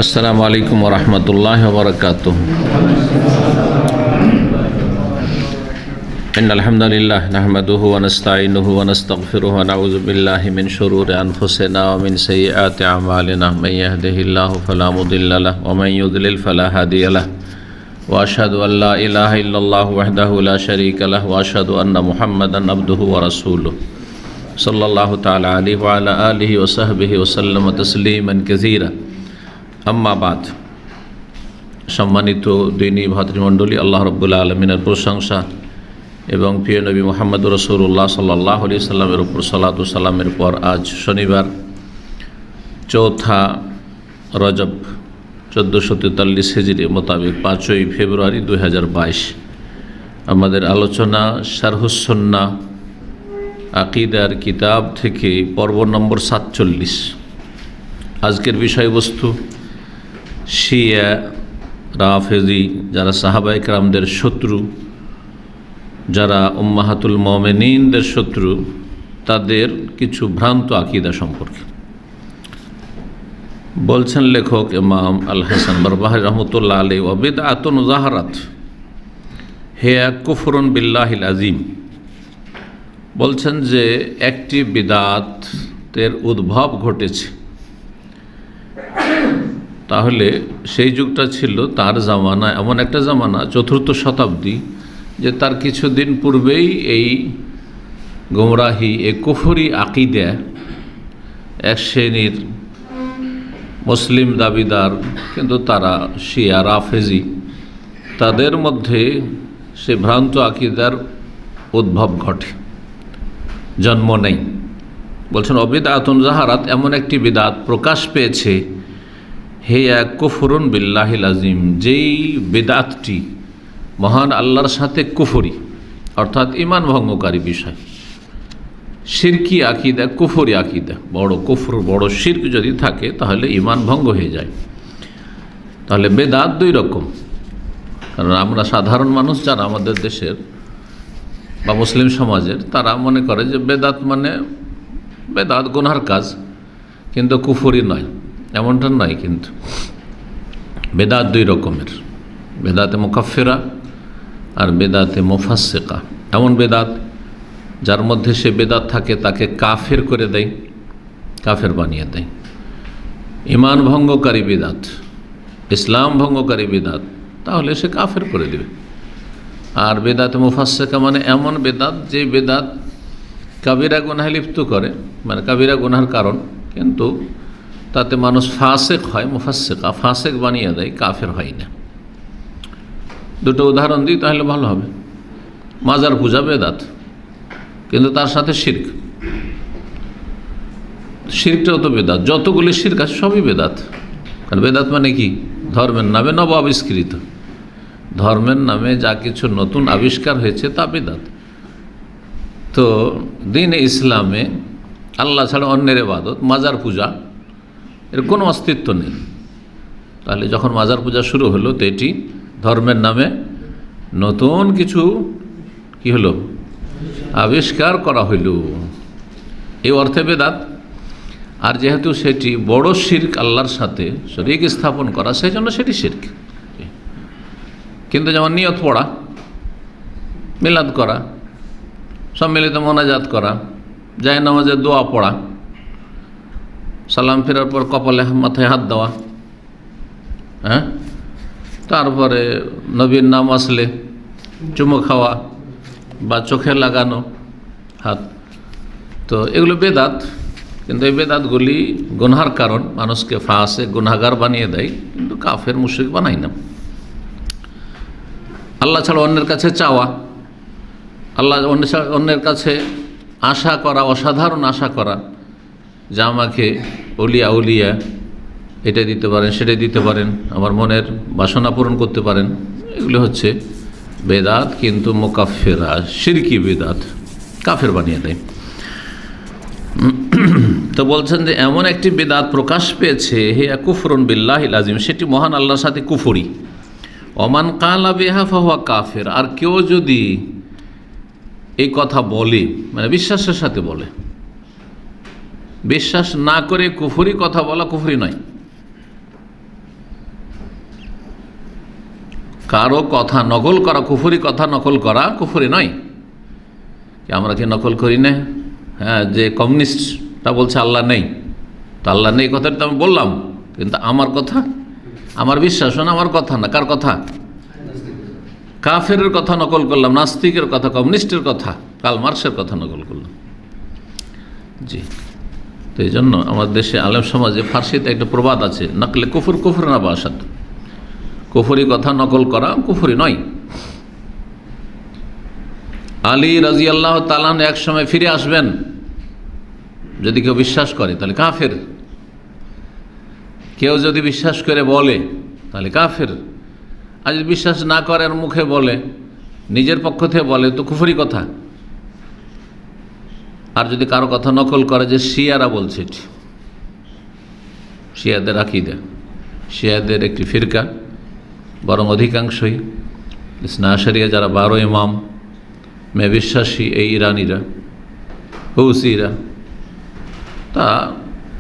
अस्सलामु अलैकुम वरहमतुल्लाहि वबरकातुहू। इन्नल हम्दुलिल्लाह नहमदुहु व नस्तईनुहु व नस्तगफिरुहु व नऊज़ु बिल्लाहि मिन शुरूरि अनफुसिना व मिन सय्यिआति अअमालिना मन यहदिहिल्लाहु फला मुदिल्ल लहु व मन युद्लिल फला हादिय लहु व अशहदु अन ला इलाहा इल्लल्लाहु वहदहु ला शरीका लहु व अशहदु अन्न मुहम्मदन अब्दुहु व रसूलुहु सल्लल्लाहु तआला अलैहि व अला आलिहि व सहबिहि व सल्लम तस्लीमान कसीरा। अम्मा बाद। सम्मानित दीनी भातृमंडলী, আল্লাহ রাব্বুল আলামিনের প্রশংসা এবং প্রিয় নবী মুহাম্মদ রাসূলুল্লাহ সাল্লাল্লাহু আলাইহি সাল্লামের উপর সালাত ও সালামের পর আজ শনিবার 4 রজব 1443 হিজরি মোতাবেক 5 ফেব্রুয়ারি 2022 আমাদের আলোচনা শারহুস সুন্নাহ আকিদার কিতাব থেকে পর্ব নম্বর 47। আজকের বিষয়বস্তু শিয়া রাফেজি, যারা সাহাবায়ে কেরামদের শত্রু, যারা উম্মাহাতুল মুমিনিনদের শত্রু, তাদের কিছু ভ্রান্ত আকীদা সম্পর্কে বলছেন লেখক ইমাম আল হাসান বারবাহারি রহমতুল্লাহ আলাইহি, ওয়া বিদআতুন যাহারাত হিয়া কুফরুন বিল্লাহিল আযীম। বলছেন যে একটি বিদআতের উদ্ভব ঘটেছে, তাহলে সেই যুগটা ছিল তার জামানা, এমন একটা জামানা 4th শতাব্দী, যে তার কিছুদিন পূর্বেই এই গোমরাহি, এই কুফরি আকিদা এক শ্রেণীর মুসলিম দাবিদার, কিন্তু তারা শিয়া রাফেজি, তাদের মধ্যে সে ভ্রান্ত আকিদার উদ্ভব ঘটে, জন্ম নেই। বলছেন অবিদআতুন যাহারাত, এমন একটি বিদআত প্রকাশ পেয়েছে, হিয়া কুফরুন বিল্লাহিল আযীম, যেই বিদআতটি মহান আল্লাহর সাথে কুফরি, অর্থাৎ ঈমান ভঙ্গকারী বিষয়, শিরকি আকিদা, কুফরি আকিদা, বড় কুফর, বড় শিরক যদি থাকে তাহলে ঈমান ভঙ্গ হয়ে যায়। তাহলে বেদাত দুই রকম। কারণ আমরা সাধারণ মানুষ যারা আমাদের দেশের বা মুসলিম সমাজের, তারা মনে করে যে বেদাত মানে বেদাত গুনার কাজ, কিন্তু কুফরি নয়, এমনটা নয়। কিন্তু বেদাত দুই রকমের, বেদাতে মুকাফফিরা আর বেদাতে মুফাসসিকা। এমন বেদাত যার মধ্যে সে বেদাত থাকে তাকে কাফের করে দেয়, কাফের বানিয়ে দেয়। ঈমান ভঙ্গকারী বেদাত, ইসলাম ভঙ্গকারী বেদাত, তাহলে সে কাফের করে দেবে। আর বেদাতে মুফাসসিকা মানে এমন বেদাত যে বেদাত কাবিরা গুনাহে লিপ্ত করে, মানে কাবিরা গুনার কারণ, কিন্তু তাতে মানুষ ফাসেক হয়, মুফাসসিকা ফাসেক বানিয়ে দেয়, কাফের হয় না। দুটো উদাহরণ দিই তাহলে ভালো হবে। মাজার পূজা বেদাত, কিন্তু তার সাথে শিরক, শিরকটাও তো বেদাত। যতগুলি শিরক আছে সবই বেদাত। কারণ বেদাত মানে কি? ধর্মের নামে নব আবিষ্কৃত, ধর্মের নামে যা কিছু নতুন আবিষ্কার হয়েছে তা বেদাত। তো দ্বীনে ইসলামে আল্লাহ ছাড়া অন্যের ইবাদত, মাজার পূজা, এর কোনো অস্তিত্ব নেই। তাহলে যখন মাজার পূজা শুরু হলো, তো এটি ধর্মের নামে নতুন কিছু কি হলো? আবিষ্কার করা হইল, এই অর্থে বেদাত। আর যেহেতু সেটি বড় শিরক, আল্লাহর সাথে শরীক স্থাপন করা, সেই জন্য সেটি শিরক। কিন্তু যেমন নিয়ত পড়া, মিলাদ করা, সম্মিলিত মোনাজাত করা, যায় নামাজে দোয়া পড়া, সালাম ফেরার পর কপালে মাথায় হাত দেওয়া, হ্যাঁ, তারপরে নবীর নাম আসলে চুমো খাওয়া বা চোখে লাগানো হাত, তো এগুলো বেদাত। কিন্তু এই বেদাতগুলি গুনহার কারণ, মানুষকে ফাসে গুনাহগার বানিয়ে দেয়, কিন্তু কাফের মুশরিক বানায় না। আল্লাহ ছাড়া অন্যের কাছে চাওয়া, আল্লাহ অন্যের কাছে আশা করা, অসাধারণ আশা করা, যে আমাকে অলিয়া উলিয়া এটা দিতে পারেন, সেটা দিতে পারেন, আমার মনের বাসনা পূরণ করতে পারেন, এগুলো হচ্ছে বেদাত, কিন্তু মুকাফফিরা, শিরকি বেদাত, কাফের বানিয়ে দেয়। তো বলছেন যে এমন একটি বেদাত প্রকাশ পেয়েছে, হিয়া কুফরুন বিল্লাহিল আযীম, সেটি মহান আল্লাহর সাথে কুফরি। ওমান কালা বিহা ফাহুয়া কাফির, আর কেউ যদি এই কথা বলে, মানে বিশ্বাসের সাথে বলে, বিশ্বাস না করে কুফরি কথা বলা কুফরি নয়। কারো কথা নকল করা, কুফরি কথা নকল করা কুফরি নয়। আমরা কি নকল করি না? হ্যাঁ, যে কমিউনিস্টটা বলছে আল্লাহ নেই, তো আল্লাহ নেই কথাটা তো আমি বললাম, কিন্তু আমার কথা, আমার বিশ্বাস না, আমার কথা না, কার কথা? কাফেরের কথা নকল করলাম, নাস্তিকের কথা, কমিউনিস্টের কথা, কার্ল মার্কসের কথা নকল করলাম। জি, তো এই জন্য আমার দেশে আলেম সমাজে ফার্সিতে একটা প্রবাদ আছে, নকলে কুফর কুফর না বাসাত, কুফরি কথা নকল করা কুফরি নয়। আলী রাজিয়াল্লাহু তাআলা এক সময় ফিরে আসবেন, যদি কেউ বিশ্বাস করে তাহলে কাফের, কেউ যদি বিশ্বাস করে বলে তাহলে কাফের, আর যদি বিশ্বাস না করে আর মুখে বলে, নিজের পক্ষ থেকে বলে, তো কুফরি কথা। আর যদি কারো কথা নকল করে, যে শিয়ারা বলছে, শিয়াদের আকীদা, শিয়াদের একটি ফিরকা, বরং অধিকাংশই ইসনা আশারিয়া যারা 12 ইমাম মে বিশ্বাসী, এই ইরানিরা, হুসিরা, তা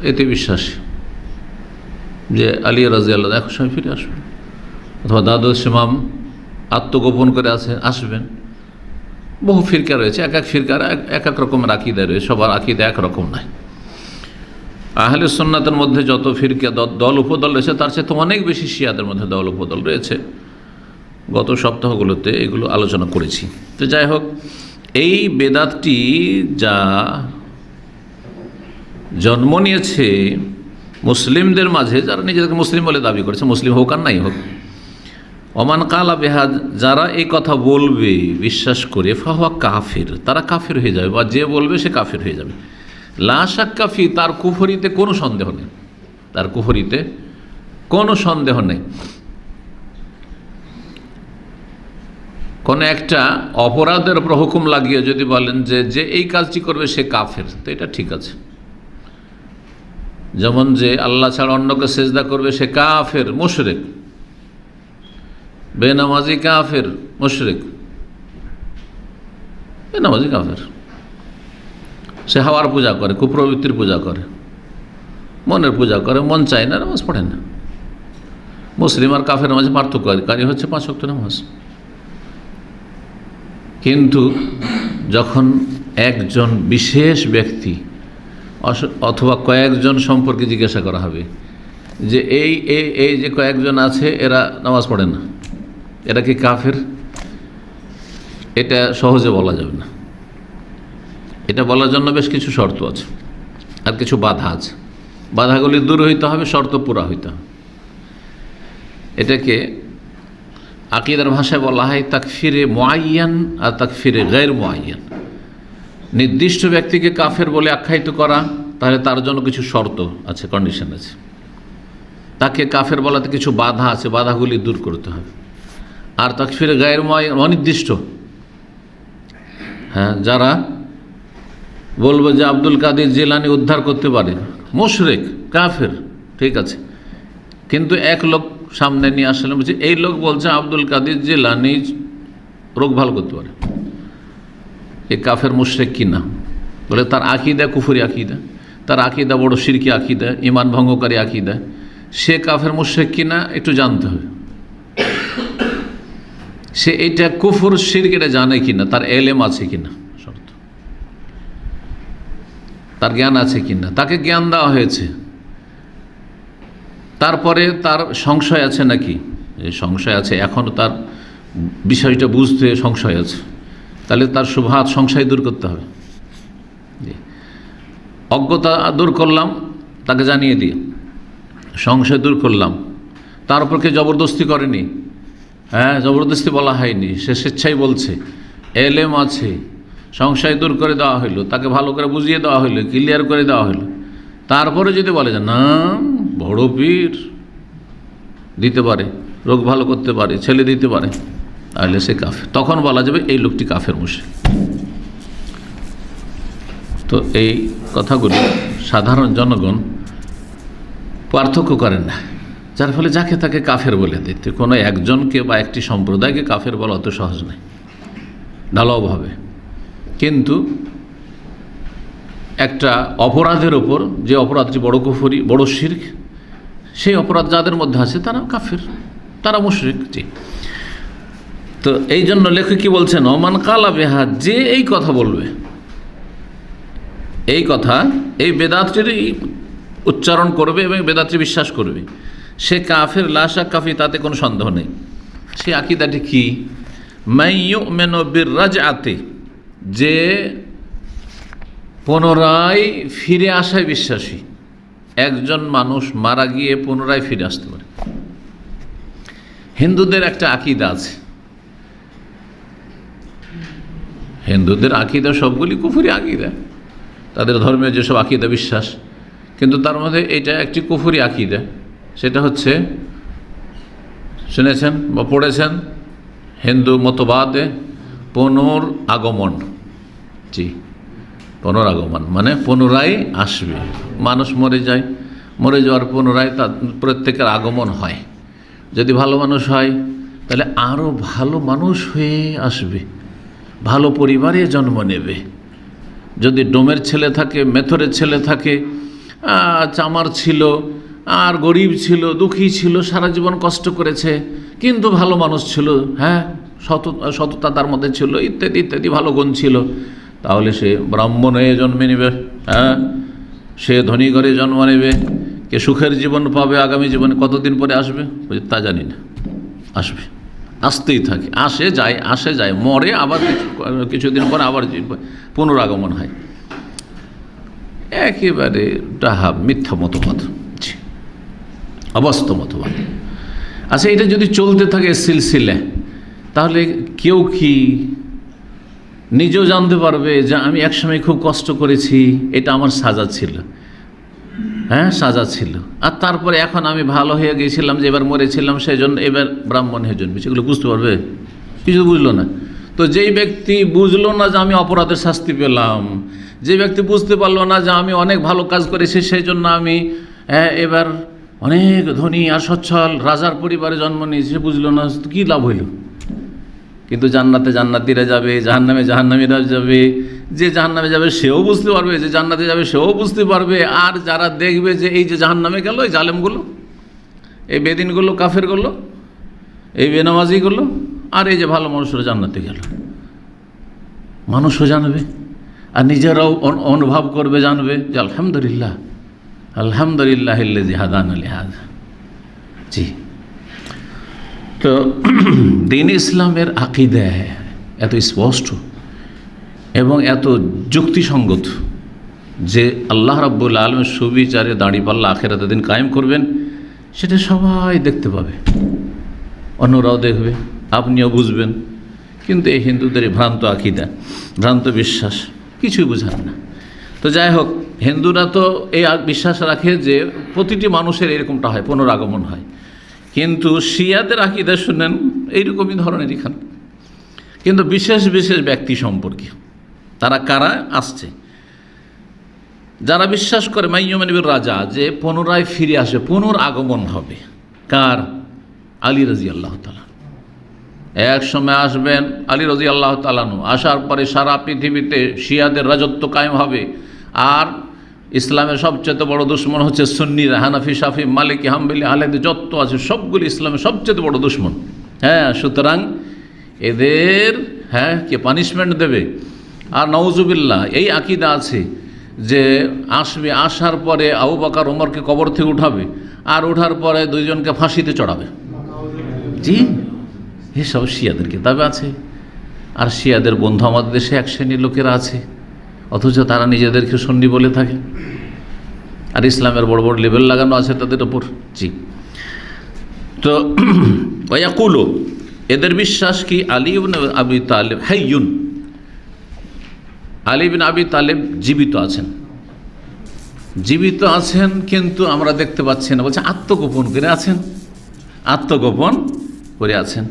এতে বিশ্বাসী যে আলী রাদিয়াল্লাহু এক সময় ফিরে আসবেন, অথবা দ্বাদশ ইমাম আত্মগোপন করে আসবেন। বহু ফিরকা রয়েছে, এক এক ফিরকার এক এক রকমের আকীদা রয়েছে, সবার আকীদা একরকম নয়। আহলে সুন্নাতের মধ্যে যত ফিরকা দল উপদল রয়েছে, তার চেয়ে তো অনেক বেশি শিয়াদের মধ্যে দল উপদল রয়েছে। গত সপ্তাহগুলোতে এগুলো আলোচনা করেছি। তো যাই হোক, এই বেদাতটি যা জন্ম নিয়েছে মুসলিমদের মাঝে, যারা নিজেদেরকে মুসলিম বলে দাবি করেছে, মুসলিম হোক আর নাই হোক, ওমান কালা বেহাদ, যারা এই কথা বলবে বিশ্বাস করে, ফাহুয়া কাফির, তারা কাফির হয়ে যাবে, বা যে বলবে সে কাফির হয়ে যাবে। লা শাক্কা ফি, তার কুফরিতে কোনো সন্দেহ নেই, তার কুফরিতে কোনো সন্দেহ নেই। কোনো একটা অপরাধের উপর হুকুম লাগিয়ে যদি বলেন যে এই কাজটি করবে সে কাফের, তো এটা ঠিক আছে। যেমন যে আল্লাহ ছাড়া অন্যকে সেজদা করবে সে কাফের, মুশরিক, বেনামাজি কাফের, মুশরিক, বেনামাজি কাফের। সে হাওয়ার পূজা করে, কুপ্রবৃত্তির পূজা করে, মনের পূজা করে, মন চায় না, নামাজ পড়ে না। মুসলিম আর কাফের মাঝে পার্থক্যকারী হচ্ছে 5 ওয়াক্ত নামাজ। কিন্তু যখন একজন বিশেষ ব্যক্তি অথবা কয়েকজন সম্পর্কে জিজ্ঞাসা করা হবে যে এই যে কয়েকজন আছে এরা নামাজ পড়ে না, এরা কি কাফের, এটা সহজে বলা যাবে না। এটা বলার জন্য বেশ কিছু শর্ত আছে, আর কিছু বাধা আছে। বাধাগুলি দূর হইতে হবে, শর্ত পুরা হইতে হবে। এটাকে আকীদার ভাষায় বলা হয় তাকফিরে মুআয়্যান আর তাকফিরে গায়র মুআয়্যান। নির্দিষ্ট ব্যক্তিকে কাফের বলে আখ্যায়িত করা, তাহলে তার জন্য কিছু শর্ত আছে, কন্ডিশন আছে। তাকে কাফের বলাতে কিছু বাধা আছে, বাধাগুলি দূর করতে হবে। আর তাকফিরে গায়র মুআয়্যান, অনির্দিষ্ট, হ্যাঁ, যারা বলবো যে আব্দুল কাদের জিলানী উদ্ধার করতে পারে, মুশরিক, কাফের, ঠিক আছে, কিন্তু এক লোক সামনে নিয়ে আসলে বলছে এই লোক বলছে আব্দুল কাদের জিলানী রোগ ভালো করতে পারে, এ কাফের মুশরিক কিনা? বলে তার আকীদা কুফরি আকীদা, তার আকীদা বড় শিরকি আকীদা, ঈমান ভঙ্গকারী আকীদা, সে কাফের মুশরিক কিনা একটু জানতে হবে। সে এটা কুফর শিরক এটা জানে কিনা, তার এলেম আছে কিনা, শর্ত, তার জ্ঞান আছে কিনা, তাকে জ্ঞান দেওয়া হয়েছে। তারপরে তার সংশয় আছে নাকি, সংশয় আছে, এখনও তার বিষয়টা বুঝতে সংশয় আছে, তাহলে তার শুবহাত সংশয় দূর করতে হবে। অজ্ঞতা দূর করলাম, তাকে জানিয়ে দিয়ে সংশয় দূর করলাম। তার উপর কে জবরদস্তি করেনি, হ্যাঁ, জবরদস্তি বলা হয়নি, সে স্বেচ্ছাই বলছে, এলেম আছে, সংশয় দূর করে দেওয়া হইলো, তাকে ভালো করে বুঝিয়ে দেওয়া হইলো, ক্লিয়ার করে দেওয়া হইলো। তারপরে যদি বলে যে না বড় পীর দিতে পারে, রোগ ভালো করতে পারে, ছেলে দিতে পারে, তাহলে সে কাফের। তখন বলা যাবে এই লোকটি কাফের মুশরিক। তো এই কথাগুলি সাধারণ জনগণ পার্থক্য করেন না, যার ফলে যাকে তাকে কাফের বলে দিতে, কোনো একজনকে বা একটি সম্প্রদায়কে কাফের বলা অত সহজ নয় ঢালাওভাবে। কিন্তু একটা অপরাধের ওপর, যে অপরাধটি বড় কুফরি, বড় শিরক, সেই অপরাধ যাদের মধ্যে আছে তারা কাফের, তারা মুশরিক। জি, তো এই জন্য লেখক কি বলছেন, ওমান কালা বেহা, যে এই কথা বলবে, এই কথা, এই বেদাতটির উচ্চারণ করবে এবং বেদাতটি বিশ্বাস করবে, সে কাফের, লা শাক কাফি, তাতে কোনো সন্দেহ নেই। সে আকীদাটি কি? মান ইউমিনু বিররাজআতি, যে পুনরায় ফিরে আসায় বিশ্বাসী। একজন মানুষ মারা গিয়ে পুনরায় ফিরে আসতে পারে। হিন্দুদের একটা আকীদা আছে, হিন্দুদের আকীদা সবগুলি কুফরি আকীদা, তাদের ধর্মের যেসব আকীদা বিশ্বাস, কিন্তু তার মধ্যে এটা একটি কুফরি আকীদা। সেটা হচ্ছে, শুনেছেন বা পড়েছেন, হিন্দু মতবাদে পুনরাগমন। জি, পুনরাগমন মানে পুনরায় আসবে। মানুষ মরে যায়, মরে যাওয়ার পুনরায় তার প্রত্যেকের আগমন হয়। যদি ভালো মানুষ হয় তাহলে আরও ভালো মানুষ হয়ে আসবে, ভালো পরিবারে জন্ম নেবে। যদি ডোমের ছেলে থাকে, মেথরের ছেলে থাকে, চামার ছিল, আর গরিব ছিল, দুঃখী ছিল, সারা জীবন কষ্ট করেছে, কিন্তু ভালো মানুষ ছিল, হ্যাঁ, সততা তার মধ্যে ছিল, ইত্যাদি ইত্যাদি ভালো গুণ ছিল, তাহলে সে ব্রাহ্মণ হয়ে জন্মে নেবে। হ্যাঁ, সে ধনী ঘরে জন্ম নেবে। কে সুখের জীবন পাবে আগামী জীবনে, কতদিন পরে আসবে তা জানি না, আসবে, আসতেই থাকে, আসে যায়, আসে যায়, মরে, আবার কিছুদিন পরে আবার পুনরাগমন হয়। একেবারে ডাহা মিথ্যা মতবাদ, অবাস্তব মতবাদ। আচ্ছা, এটা যদি চলতে থাকে সিলসিলা, তাহলে কেউ কি নিজেও জানতে পারবে যে আমি একসময় খুব কষ্ট করেছি, এটা আমার সাজা ছিল, হ্যাঁ সাজা ছিল, আর তারপরে এখন আমি ভালো হয়ে গিয়েছিলাম, যে এবার মরেছিলাম সেই জন্য এবার ব্রাহ্মণ হয়ে জন্মেছি, এগুলো বুঝতে পারবে? কিছু বুঝলো না। তো যেই ব্যক্তি বুঝলো না যে আমি অপরাধের শাস্তি পেলাম, যে ব্যক্তি বুঝতে পারলো না যে আমি অনেক ভালো কাজ করেছি সেই জন্য আমি এবার অনেক ধনী আর সচ্ছল রাজার পরিবারে জন্ম নিয়েছে, বুঝলো না, কী লাভ হইল? কিন্তু জান্নাতে জান্নাতীরা যাবে, জাহান্নামে জাহান্নামীরা যাবে। যে জাহান্নামে যাবে সেও বুঝতে পারবে, যে জান্নাতে যাবে সেও বুঝতে পারবে। আর যারা দেখবে যে এই যে জাহান্নামে গেল, এই জালেমগুলো, এই বেদিনগুলো, কাফেরগুলো, এই বেনামাজিগুলো, আর এই যে ভালো মানুষরা জান্নাতে গেল, মানুষও জানবে আর নিজেরাও অনুভব করবে, জানবে যে আলহামদুলিল্লাহ, আলহামদুলিল্লাহ আল্লাযী হাদানা লিহাযা। জি, তো দ্বীন ইসলামের আকীদা এত স্পষ্ট এবং এত যুক্তিসঙ্গত যে আল্লাহ রাব্বুল আলামিন সুবিচারে দাঁড়িপাল্লা আখিরাতের দিন কায়েম করবেন, সেটা সবাই দেখতে পাবে, অন্যরাও দেখবে, আপনিও বুঝবেন। কিন্তু এই হিন্দুদের ভ্রান্ত আকীদা, ভ্রান্ত বিশ্বাস, কিছুই বুঝান না। তো যাই হোক, হিন্দুরা তো এই বিশ্বাস রাখে যে প্রতিটি মানুষের এরকমটা হয়, পুনরাগমন হয়। কিন্তু শিয়াদের আকীদা শুনেন এইরকমই ধরনের এখানে, কিন্তু বিশেষ বিশেষ ব্যক্তি সম্পর্কে। তারা কারা আসছে? যারা বিশ্বাস করে মাইয়ুমিনুর রাজা, যে পুনরায় ফিরে আসে, পুনরাগমন হবে। কার? আলী রাদিয়াল্লাহু তাআলা। এক সময় আসবেন আলী রাদিয়াল্লাহু তাআলা, আসার পরে সারা পৃথিবীতে শিয়াদের রাজত্ব কায়েম হবে। আর ইসলামের সবচেয়ে বড় দুশ্মন হচ্ছে সুন্নিরা, হানাফি, শাফি, মালিকি, হাম্বলি, আহলেদি যত আছে সবগুলি ইসলামের সবচেয়ে বড় দুশ্মন। হ্যাঁ, সুতরাং এদের কে পানিশমেন্ট দেবে। আর নাউজুবিল্লাহ, এই আকীদা আছে যে আসবে, আসার পরে আবু বকর ওমরকে কবর থেকে উঠাবে, আর ওঠার পরে দুইজনকে ফাঁসিতে চড়াবে। জি, এসব শিয়াদের কিতাবে আছে। আর শিয়াদের বন্ধু আমাদের দেশে এক শ্রেণীর লোকেরা আছে, অথচ তারা নিজেদেরকে সুন্নি বলে থাকে, আর ইসলামের বড় বড় লেবেল লাগানো আছে তাদের ওপর। জি, তো ওয়াকুলু, এদের বিশ্বাস কি আলী ইবনে আবি তালেব হাইয়ুন, আলী ইবনে আবি তালেব জীবিত আছেন, জীবিত আছেন, কিন্তু আমরা দেখতে পাচ্ছি না। বলছে আত্মগোপন করে আছেন, আত্মগোপন করে আছেন।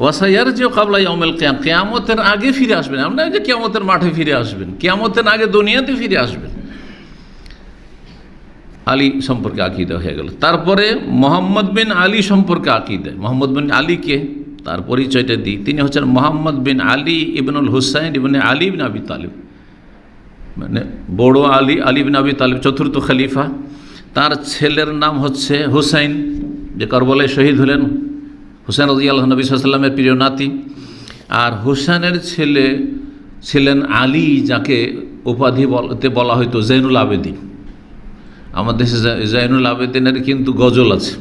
ওয়াসাইয়ারজিউ ক্বাবলা ইয়াউমিল কিয়ামা, কিয়ামতের আগে ফিরে আসবেন। আমরা যে কিয়ামতের মাঠে ফিরে আসবেন, কিয়ামতের আগে দুনিয়াতে ফিরে আসবেন। আলী সম্পর্কে আকীদা হয়ে গেল। তারপরে মোহাম্মদ বিন আলী সম্পর্কে আকীদা। মোহাম্মদ বিন আলীকে তার পরিচয়টা দিই। তিনি হচ্ছেন মোহাম্মদ বিন আলী ইবনুল হুসাইন ইবনে আলী বিন আবি তালেব, মানে বড় আলী, আলী বিন আবি তালেব চতুর্থ খলিফা। তার ছেলের নাম হচ্ছে হুসাইন, যে কারবালায় শহীদ হলেন। হুসাইন রাদিয়াল্লাহু আনহু নবী সাল্লাল্লাহু আলাইহি ওয়াসাল্লামের প্রিয় নাতি। আর হোসেনের ছেলে ছিলেন আলী, যাকে উপাধি বলতে বলা হয়তো জৈনুল আবেদিন। আমাদের দেশে জৈনুল আবেদিনের কিন্তু গজল আছে,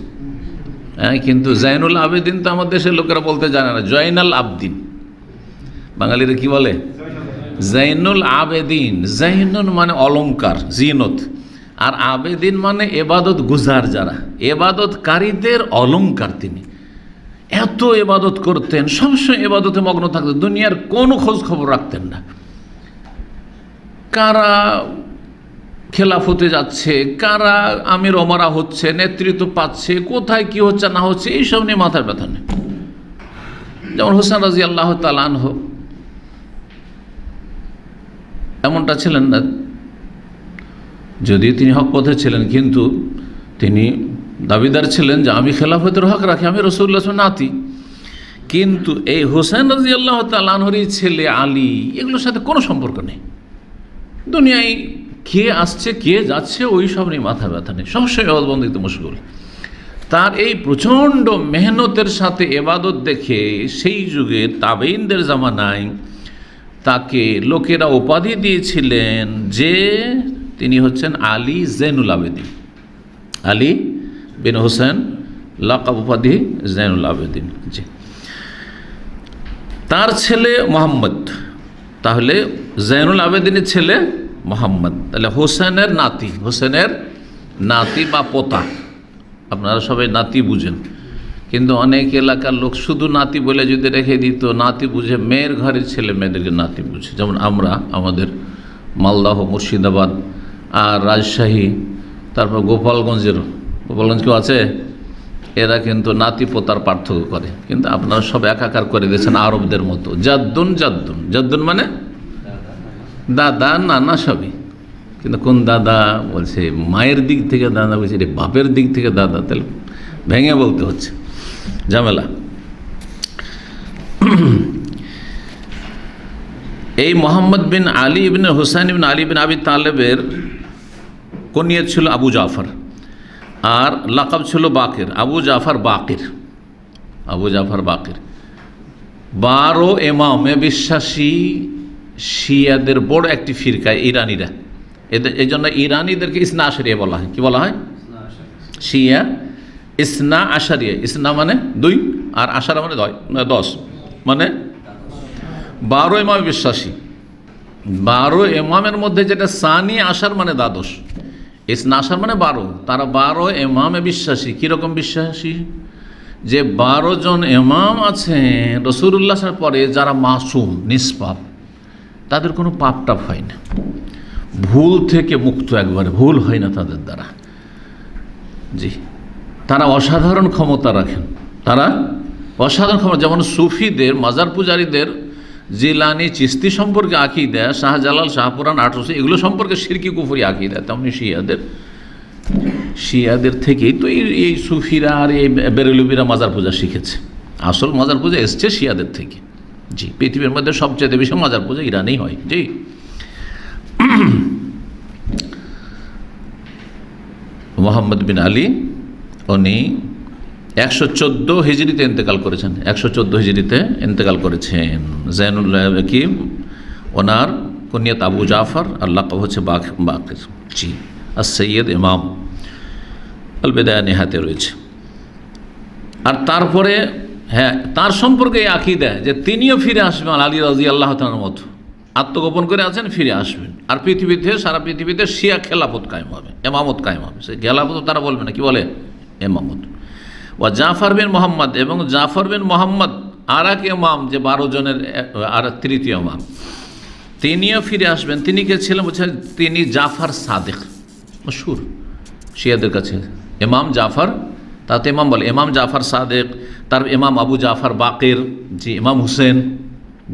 হ্যাঁ, কিন্তু জৈনুল আবেদিন তো আমাদের দেশের লোকেরা বলতে জানে না, জয়নাল আবদিন। বাঙালিরা কি বলে? জৈনুল আবেদিন। জৈনুল মানে অলংকার, জিনত, আর আবেদিন মানে এবাদত গুজার, যারা এবাদতকারীদের অলংকার। তিনি এত এবাদত করতেন, সবসময় এবাদতে মগ্ন থাকতেন, দুনিয়ার কোনো খোঁজ খবর রাখতেন না। কারা খেলাফতে যাচ্ছে, কারা আমির ওমারা হচ্ছে, নেতৃত্ব পাচ্ছে, কোথায় কি হচ্ছে না হচ্ছে, এইসব নিয়ে মাথার ব্যথা নেই। যেমন হোসেন রাদিয়াল্লাহু তাআলা আনহু এমনটা ছিলেন না, যদিও তিনি হক পথে ছিলেন, কিন্তু তিনি দাবিদার ছিলেন যে আমি খেলাফতের হক রাখি, আমি রাসূলুল্লাহ নাতি। কিন্তু এই হোসেন রাদিয়াল্লাহু তাআলা আনহুর ছেলে আলী, এগুলোর সাথে কোনো সম্পর্ক নেই। দুনিয়ায় কে আসছে কে যাচ্ছে ওই সব নিয়ে মাথা ব্যথা নেই, সবসময় এবাদতবন্দিতে মশগুল। তার এই প্রচণ্ড মেহনতের সাথে এবাদত দেখে সেই যুগে তাবেঈনদের জামানায় তাকে লোকেরা উপাধি দিয়েছিলেন যে তিনি হচ্ছেন আলী জৈনুল আবেদিন। আলী বিন হোসেন, লাকাব উপাধি জৈনুল আবেদিন। জি, তার ছেলে মোহাম্মদ। তাহলে জৈনুল আবেদিনের ছেলে মোহাম্মদ, তাহলে হোসেনের নাতি, হোসেনের নাতি বা পোতা। আপনারা সবাই নাতি বুঝেন, কিন্তু অনেক এলাকার লোক শুধু নাতি বলে যদি রেখে দিত, নাতি বুঝে মেয়ের ঘরের ছেলে মেয়েদেরকে নাতি বুঝে। যেমন আমরা আমাদের মালদাহ, মুর্শিদাবাদ আর রাজশাহী, তারপর গোপালগঞ্জ কেউ আছে, এরা কিন্তু নাতি পোতার পার্থক্য করে। কিন্তু আপনারা সব একাকার করে দিয়েছেন আরবদের মতো। জাদ্দুন জাদ্দুন, জাদ্দুন মানে দাদা নানা সবই, কিন্তু কোন দাদা বলছে মায়ের দিক থেকে দাদা, বলছে রে বাপের দিক থেকে দাদা, তাহলে ভেঙে বলতে হচ্ছে, ঝামেলা। এই মোহাম্মদ বিন আলী ইবন হুসাইন ইবন আলী বিন আবি তালেবের কুনিয়ত ছিল আবু জাফর, আর লাকাব ছিল বাকির, আবু জাফর বাকির। আবু জাফর বাকির 12 ইমামে বিশ্বাসী শিয়াদের বড় একটি ফিরকায় ইরানিরা। এদের এই জন্য ইরানিদেরকে ইসনা আশারিয়া বলা হয়। কি বলা হয়? শিয়া ইসনা আশারিয়া। ইসনা মানে 2 আর আশারা মানে 10, মানে 12 ইমামে বিশ্বাসী। 12 ইমামের মধ্যে যেটা সানি আশার মানে দ্বাদশ, ইসনা আশার মানে 12। তারা 12 ইমামে বিশ্বাসী। কীরকম বিশ্বাসী? যে 12 জন ইমাম আছেন রাসূলুল্লাহর পরে যারা মাসুম, নিষ্পাপ, তাদের কোনো পাপ টাপ হয় না, ভুল থেকে মুক্ত, একবারে ভুল হয় না তাদের দ্বারা। জি, তারা অসাধারণ ক্ষমতা রাখেন, তারা অসাধারণ ক্ষমতা। যেমন সুফিদের, মাজার পূজারীদের, জিলানি, চিস্তি সম্পর্কে আকীদা, শাহজালাল, শাহপুরান, 800 এগুলো সম্পর্কে শিরকি কুফরি আকীদা, তেমনি শিয়াদের থেকেই তো এই সুফিরা আর এই বেরেলবিরা মাজার পূজা শিখেছে। আসল মাজার পূজা এসছে শিয়াদের থেকে। জি, পৃথিবীর মধ্যে সবচেয়ে বেশি মাজার পূজা ইরানেই হয়। জি, মোহাম্মদ বিন আলী উনি 114 হিজরিতে ইন্তেকাল করেছেন। 114 হিজরিতে ইন্তেকাল করেছেন। জৈনুল কি ওনার কুনিয়ত আবু জাফর, আর লাকাব হচ্ছে বাকির। জি, আর সৈয়দ ইমাম আল বিদায়া নিহাতে রয়েছে। আর তারপরে হ্যাঁ, তার সম্পর্কে এই আকীদা যে তিনিও ফিরে আসবেন আলী রাদিয়াল্লাহু তাআলার মতো, আত্মগোপন করে আছেন, ফিরে আসবেন। আর পৃথিবীতে, সারা পৃথিবীতে শিয়া খেলাফত কায়েম হবে, এমামত কায়েম হবে। সেই খেলাফত তারা বলবে না, কি বলে? এমামত। ও জাফর বিন মোহাম্মদ, এবং জাফর বিন মোহাম্মদ আর এক ইমাম, যে 12 জনের আর তৃতীয় ইমাম, তিনিও ফিরে আসবেন। তিনি কে ছিলেন? বলছেন তিনি জাফর সাদিক, মশহুর শিয়াদের কাছে ইমাম জাফর, তাতে ইমাম বলে ইমাম জাফর সাদিক, তার ইমাম আবু জাফর বাকির, জি, ইমাম হুসেন,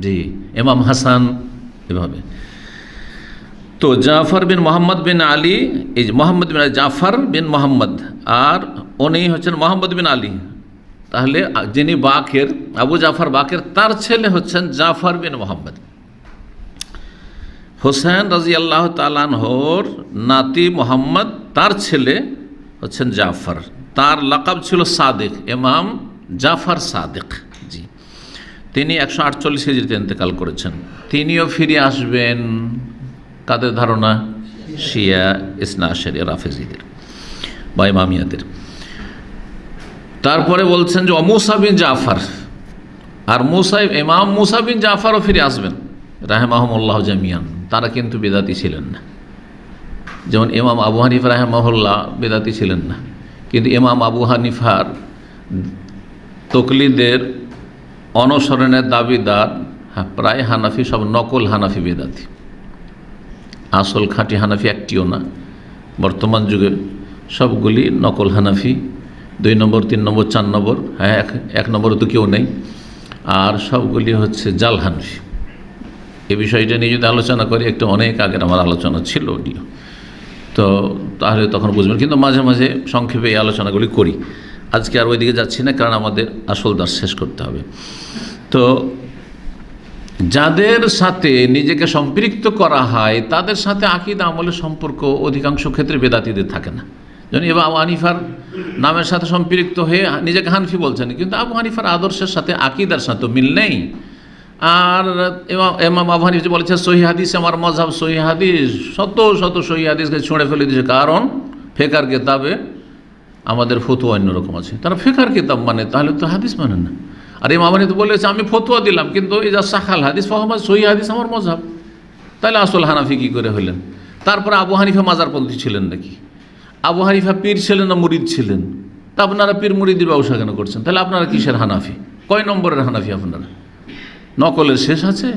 জি, ইমাম হাসান, এভাবে। তো জাফর বিন মোহাম্মদ বিন আলী, এই মোহাম্মদ বিন জাফর বিন মোহাম্মদ, আর উনি হচ্ছেন মোহাম্মদ বিন আলী। তাহলে যিনি বাকের, আবু জাফর বাকের, তার ছেলে হচ্ছেন জাফর বিন মোহাম্মদ। হোসেন রাদিয়াল্লাহু তাআলা আনহুর নাতি মোহাম্মদ, তার ছেলে হচ্ছেন জাফর। তার লাকাব ছিল সাদিক, ইমাম জাফর সাদিক। জি, তিনি 148 হিজরিতে ইন্তেকাল করেছেন। তিনিও ফিরে আসবেন কাদের ধারণা? শিয়া ইসনা আশারি রাফেজিদের বা ইমামিয়াদের। তারপরে বলছেন যে মুসা বিন জাফর, আর ইমাম মুসা বিন জাফরও ফিরে আসবেন রাহেমাহুমুল্লাহ জামিয়ান। তারা কিন্তু বেদাতি ছিলেন না, যেমন ইমাম আবু হানিফা রাহেমাহুল্লাহ বেদাতি ছিলেন না, কিন্তু ইমাম আবু হানিফার তকলিদের অনুসরণের দাবিদার প্রায় হানাফি, সব নকল হানাফি বেদাতি, আসল খাঁটি হানাফি একটিও না। বর্তমান যুগে সবগুলি নকল হানাফি, 2 নম্বর 3 নম্বর 4 নম্বর, হ্যাঁ 1 নম্বরে তো কেউ নেই, আর সবগুলি হচ্ছে জাল হানাফি। এই বিষয়টা নিয়ে যদি আলোচনা করি, একটু অনেক আগের আমার আলোচনা ছিল অডিও, তো তাহলে তখন বুঝবেন, কিন্তু মাঝে মাঝে সংক্ষেপে এই আলোচনাগুলি করি। আজকে আর ওইদিকে যাচ্ছি না, কারণ আমাদের আসল দাস শেষ করতে হবে। তো যাদের সাথে নিজেকে সম্পৃক্ত করা হয় তাদের সাথে আকীদা আমলের সম্পর্ক অধিকাংশ ক্ষেত্রে বেদাতীদের থাকে না। যেমন এবার আবু হানিফার নামের সাথে সম্পৃক্ত হয়ে নিজেকে হানফি বলছেন, কিন্তু আবু হানিফার আদর্শের সাথে আকীদার সাথে মিল নেই। আর ইমাম আবু হানিফা বলেছে সহিহ হাদিস আমার মযহাব, সহিহ হাদিস শত শত সহিহ হাদিসকে ছুঁড়ে ফেলে দিয়েছে, কারণ ফিকহের কিতাবে আমাদের ফতোয়া অন্যরকম আছে। তারা ফিকহের কিতাব মানে, তাহলে তো হাদিস মানেন না। আর ইমাম আবু হানিফা বলেছে আমি ফতোয়া দিলাম, কিন্তু এই যা সাখাল হাদিস ফাহমাদ সহিহ হাদিস আমার মযহাব, তাহলে আসল হানাফি কী করে হইলেন? তারপরে আবু হানিফা মাজারপন্থী ছিলেন নাকি? আবু হানিফা পীর ছিলেন না মুরিদ ছিলেন? তা আপনারা পীর মুরিদের ব্যবসা কেন করছেন? তাহলে আপনারা কিসের হানাফি? কয় নম্বরের হানাফি আপনারা? নকলের শেষ আছে?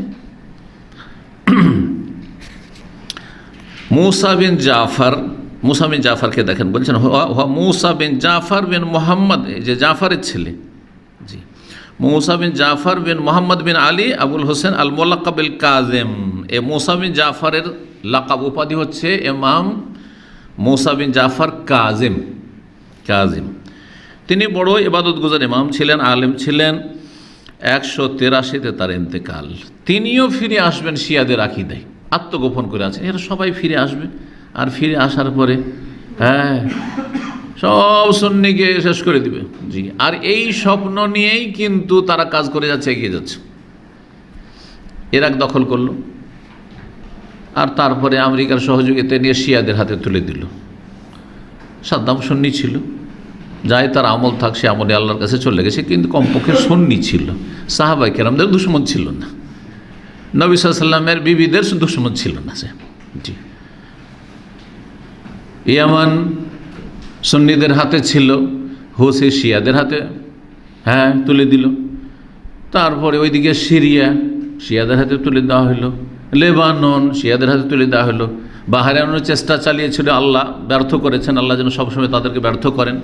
মুসা বিন জাফরকে দেখেন, বলছেন মুসা বিন জাফর বিন মোহাম্মদ, যে জাফরের ছেলে, জি, মুসা বিন জাফর বিন মোহাম্মদ বিন আলী আবুল হোসেন আল মুলাক্কাবিল কাজেম। এ মুসা বিন জাফরের লাকাব উপাধি হচ্ছে ইমাম মুসা বিন জাফর কাজেম। তিনি বড় ইবাদতগুজার ইমাম ছিলেন, আলেম ছিলেন। 183-তে তার ইন্তেকাল। তিনিও ফিরে আসবেন শিয়াদের আকীদায়, আত্মগোপন করে আছেন। এরা সবাই ফিরে আসবে, আর ফিরে আসার পরে হ্যাঁ সব সুন্নিকে শেষ করে দিবে। জি, আর এই স্বপ্ন নিয়েই কিন্তু তারা কাজ করে যাচ্ছে, এগিয়ে যাচ্ছে। ইরাক দখল করলো, আর তারপরে আমেরিকার সহযোগিতা নিয়ে শিয়াদের হাতে তুলে দিল। সাদ্দাম সুন্নি ছিল, যাই তার আমল থাক, সে আমলে আল্লাহর কাছে চলে গেছে, কিন্তু কমপক্ষে সুন্নি ছিল। সাহাবায়ে কেরামদের দুশমন ছিল না, নবী সাল্লাল্লাহু আলাইহি ওয়াসাল্লামের বিবিদের দুশমন ছিল না সে। জি, ইয়ামান সুন্নিদের হাতে ছিল, হোসে শিয়াদের হাতে হ্যাঁ তুলে দিল। তারপরে ওইদিকে সিরিয়া শিয়াদের হাতে তুলে দেওয়া হলো, লেবানন শিয়াদের হাতে তুলে দেওয়া হলো। বাহরাইনের চেষ্টা চালিয়েছিল, আল্লাহ ব্যর্থ করেছেন। আল্লাহ যেন সবসময় তাদেরকে ব্যর্থ করেন।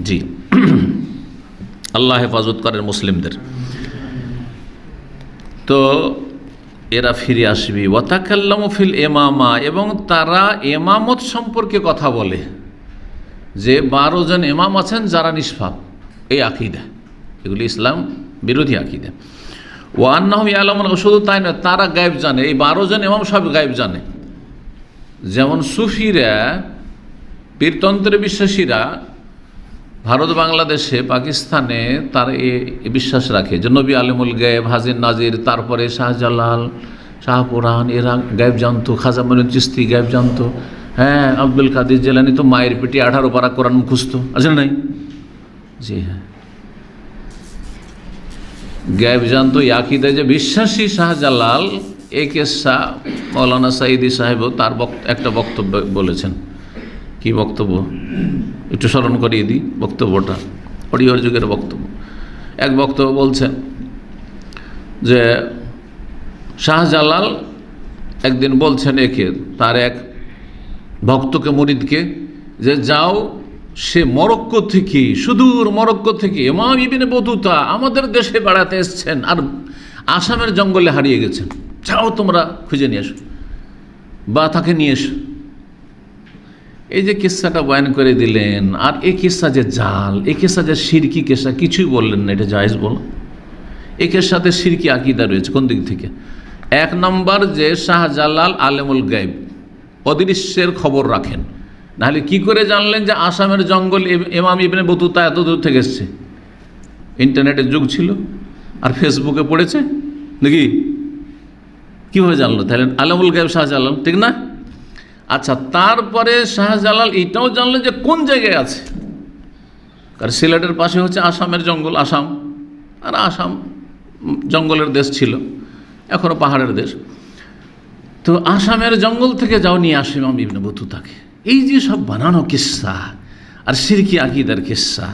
জি, আল্লাহ হেফাজত করেন মুসলিমদের। তো এরা ফিরে আসবে। ওয়াতাকাল্লামু ফিল ইমামা, এবং তারা ইমামত সম্পর্কে কথা বলে যে 12 জন ইমাম আছেন যারা নিষ্পাপ। এই আকীদা, এগুলি ইসলাম বিরোধী আকীদা। ওয়া আন্নাহুম ইয়ালামুন, শুধু তাই নয়, তারা গায়েব জানে। এই 12 জন ইমাম সব গায়েব জানে। যেমন সুফিরা, পীরতন্ত্রে বিশ্বাসীরা ভারত, বাংলাদেশে, পাকিস্তানে তারা এই বিশ্বাস রাখে যে নবী আলিমুল গায়েব, হাজির নাজির, তারপরে শাহজালাল, শাহপুরান, এরা গায়েব জানতো। খাজা মঈনুদ্দিন চিশতি গায়েব জানতো। হ্যাঁ, আব্দুল কাদের জিলানী তো মায়ের পেটে 18 পারা কোরআন মুখস্থ আছে না নাই? জি হ্যাঁ, গায়েব জানতো। আকীদায় যে বিশ্বাসী শাহজালাল, এই কেসা মৌলানা সাইদি সাহেবও তার একটা বক্তব্য বলেছেন। কি বক্তব্য একটু স্মরণ করিয়ে দিই বক্তব্যটা, অডিওর যুগের বক্তব্য। এক বক্তব্য বলছেন যে শাহজালাল একদিন বলছেন তার এক ভক্তকে, মুরিদকে, যে যাও, সে মরক্কো থেকে, সুদূর মরক্কো থেকে ইমাম ইবনে বতুতা আমাদের দেশে বেড়াতে এসছেন, আর আসামের জঙ্গলে হারিয়ে গেছেন, যাও তোমরা খুঁজে নিয়ে এসো বা তাকে নিয়ে এসো। এই যে কিস্সাটা বয়ান করে দিলেন, আর এই কিস্সা যে জাল, এই কিস্সা যে শিরকি কিস্সা, কিছুই বললেন না। এটা জায়েজ বলো? একের সাথে শিরকি আকীদা রয়েছে। কোন দিক থেকে? 1 নম্বর, যে শাহজালাল আলেমুল গায়েব, অদৃশ্যের খবর রাখেন। নাহলে কি করে জানলেন যে আসামের জঙ্গল ইমাম ইবনে বতুতা এত দূর থেকে এসছে? ইন্টারনেটের যুগ ছিল, আর ফেসবুকে পড়েছে নাকি? কীভাবে জানলো? তাহলে আলমুল গায়েব শাহজালাল, ঠিক না? আচ্ছা, তারপরে শাহজালাল এটাও জানলেন যে কোন জায়গায় আছে। কারণ সিলেটের পাশে হচ্ছে আসামের জঙ্গল, আসাম, আর আসাম জঙ্গলের দেশ ছিল, এখনও পাহাড়ের দেশ। তো আসামের জঙ্গল থেকে যাও নিয়ে আসে ইমাম ইবনে বতুতাকে। এই যে সব বানানো কিস্সা আর শিরকি আকীদার কিস্সা,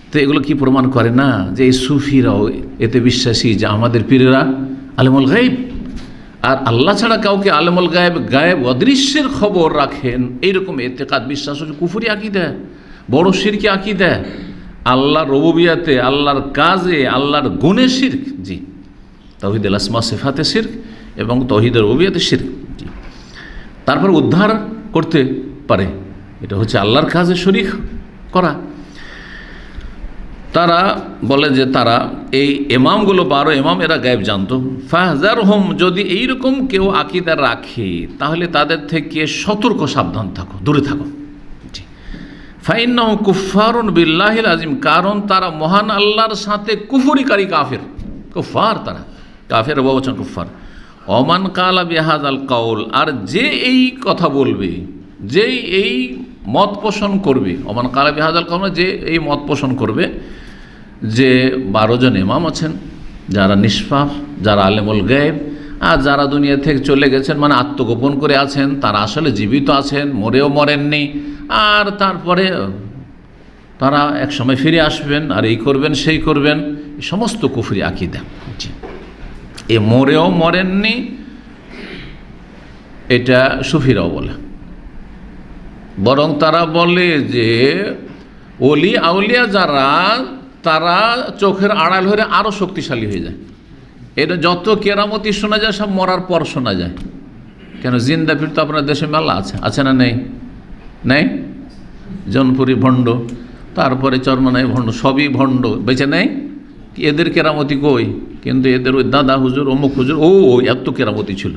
তো এগুলো কি প্রমাণ করে না যে এই সুফিরাও এতে বিশ্বাসী যে আমাদের পীরেরা আলেমুল গায়েব, আর আল্লাহ ছাড়া কাউকে আলেমুল গায়েব, গায়েব অদৃশ্যের খবর রাখেন, এইরকম এতেকাদ বিশ্বাস হচ্ছে কুফরি আকীদা, বড় শিরকি আকীদা। আল্লাহর রুবুবিয়াতে, আল্লাহর কাজে, আল্লাহর গুণে শিরক, জি, তাওহীদুল আসমা সিফাতে শিরক এবং তাওহীদের রুবুবিয়াতে শিরক, জি। তারপর উদ্ধার করতে পারে, এটা হচ্ছে আল্লাহর কাজে শরীক করা। তারা বলে যে তারা এই ইমামগুলো 12 ইমাম এরা গায়েব জানতো। ফাহজারহুম, যদি এইরকম কেউ আকীদা রাখে তাহলে তাদের থেকে সতর্ক, সাবধান থাকো, দূরে থাকো। জি, ফাইন্নাহু কুফফারুন বিল্লাহিল আযীম, কারণ তারা মহান আল্লাহর সাথে কুফরিকারী কাফের, কুফফার, তারা কাফের, বহুবচন কুফফার। ওমান কালা বিহাযাল কাউল, আর যে এই কথা বলবে, যে এই মত পোষণ করবে, ওমান কালা বিহাযাল কাউল, যে এই মত পোষণ করবে যে 12 জন ইমাম আছেন যারা নিষ্পাপ, যারা আলেমুল গায়েব, আর যারা দুনিয়া থেকে চলে গেছেন, মানে আত্মগোপন করে আছেন, তারা আসলে জীবিত আছেন, মরেও মরেননি, আর তারপরে তারা এক সময় ফিরে আসবেন আর এই করবেন সেই করবেন, এই সমস্ত কুফরি আকীদা। জি, এ মরেও মরেননি এটা সুফিরাও বলে, বরং তারা বলে যে ওলি আউলিয়া যারা, তারা চোখের আড়াল হয়ে আরও শক্তিশালী হয়ে যায়। এটা যত কেরামতি শোনা যায় সব মরার পর শোনা যায়। কেন? জিন্দাপীর তো আপনার দেশে মেলা আছে, আছে না? নেই? নেই? জনপুরি ভণ্ড, তারপরে চরমনাই ভণ্ড, সবই ভণ্ড, বেঁচে নেই। এদের কেরামতি কই? কিন্তু এদের ওই দাদা হুজুর, অমুক হুজুর, ও এত কেরামতি ছিল।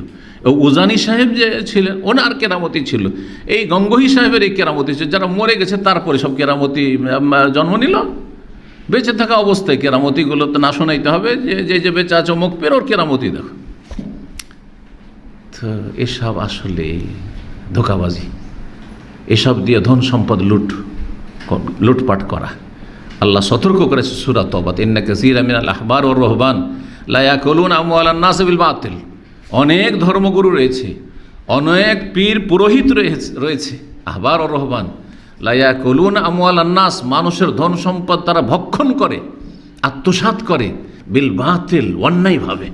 উজানি সাহেব যে ছিলেন, ওনার কেরামতি ছিল। এই গঙ্গোহী সাহেবের এই কেরামতি ছিল। যারা মরে গেছে তারপরে সব কেরামতি জন্ম নিল। বেঁচে থাকা অবস্থায় কেরামতিগুলো তো না শোনাইতে হবে যে যে বেঁচে আছে অমুক পের, ওর কেরামতি দেখো। তো এসব আসলে ধোঁকাবাজি, এসব দিয়ে ধন সম্পদ লুটপাট করা। আল্লাহ সতর্ক করেছে সূরা তওবা, ইন্না কাসীরাম মিনাল আহবার ওয়ার রুহবান লা ইয়াকুলুনা আমওয়ালান নাস বিল বাতিল। অনেক ধর্মগুরু রয়েছে, অনেক পীর পুরোহিত রয়েছে, আহবার ও রহবান, লা ইয়াকুলুনা আমওয়ালান নাস, মানুষের ধন সম্পদ তারা ভক্ষণ করে, আত্মসাৎ করে, বিল বাতিল, অন্যায়ভাবে,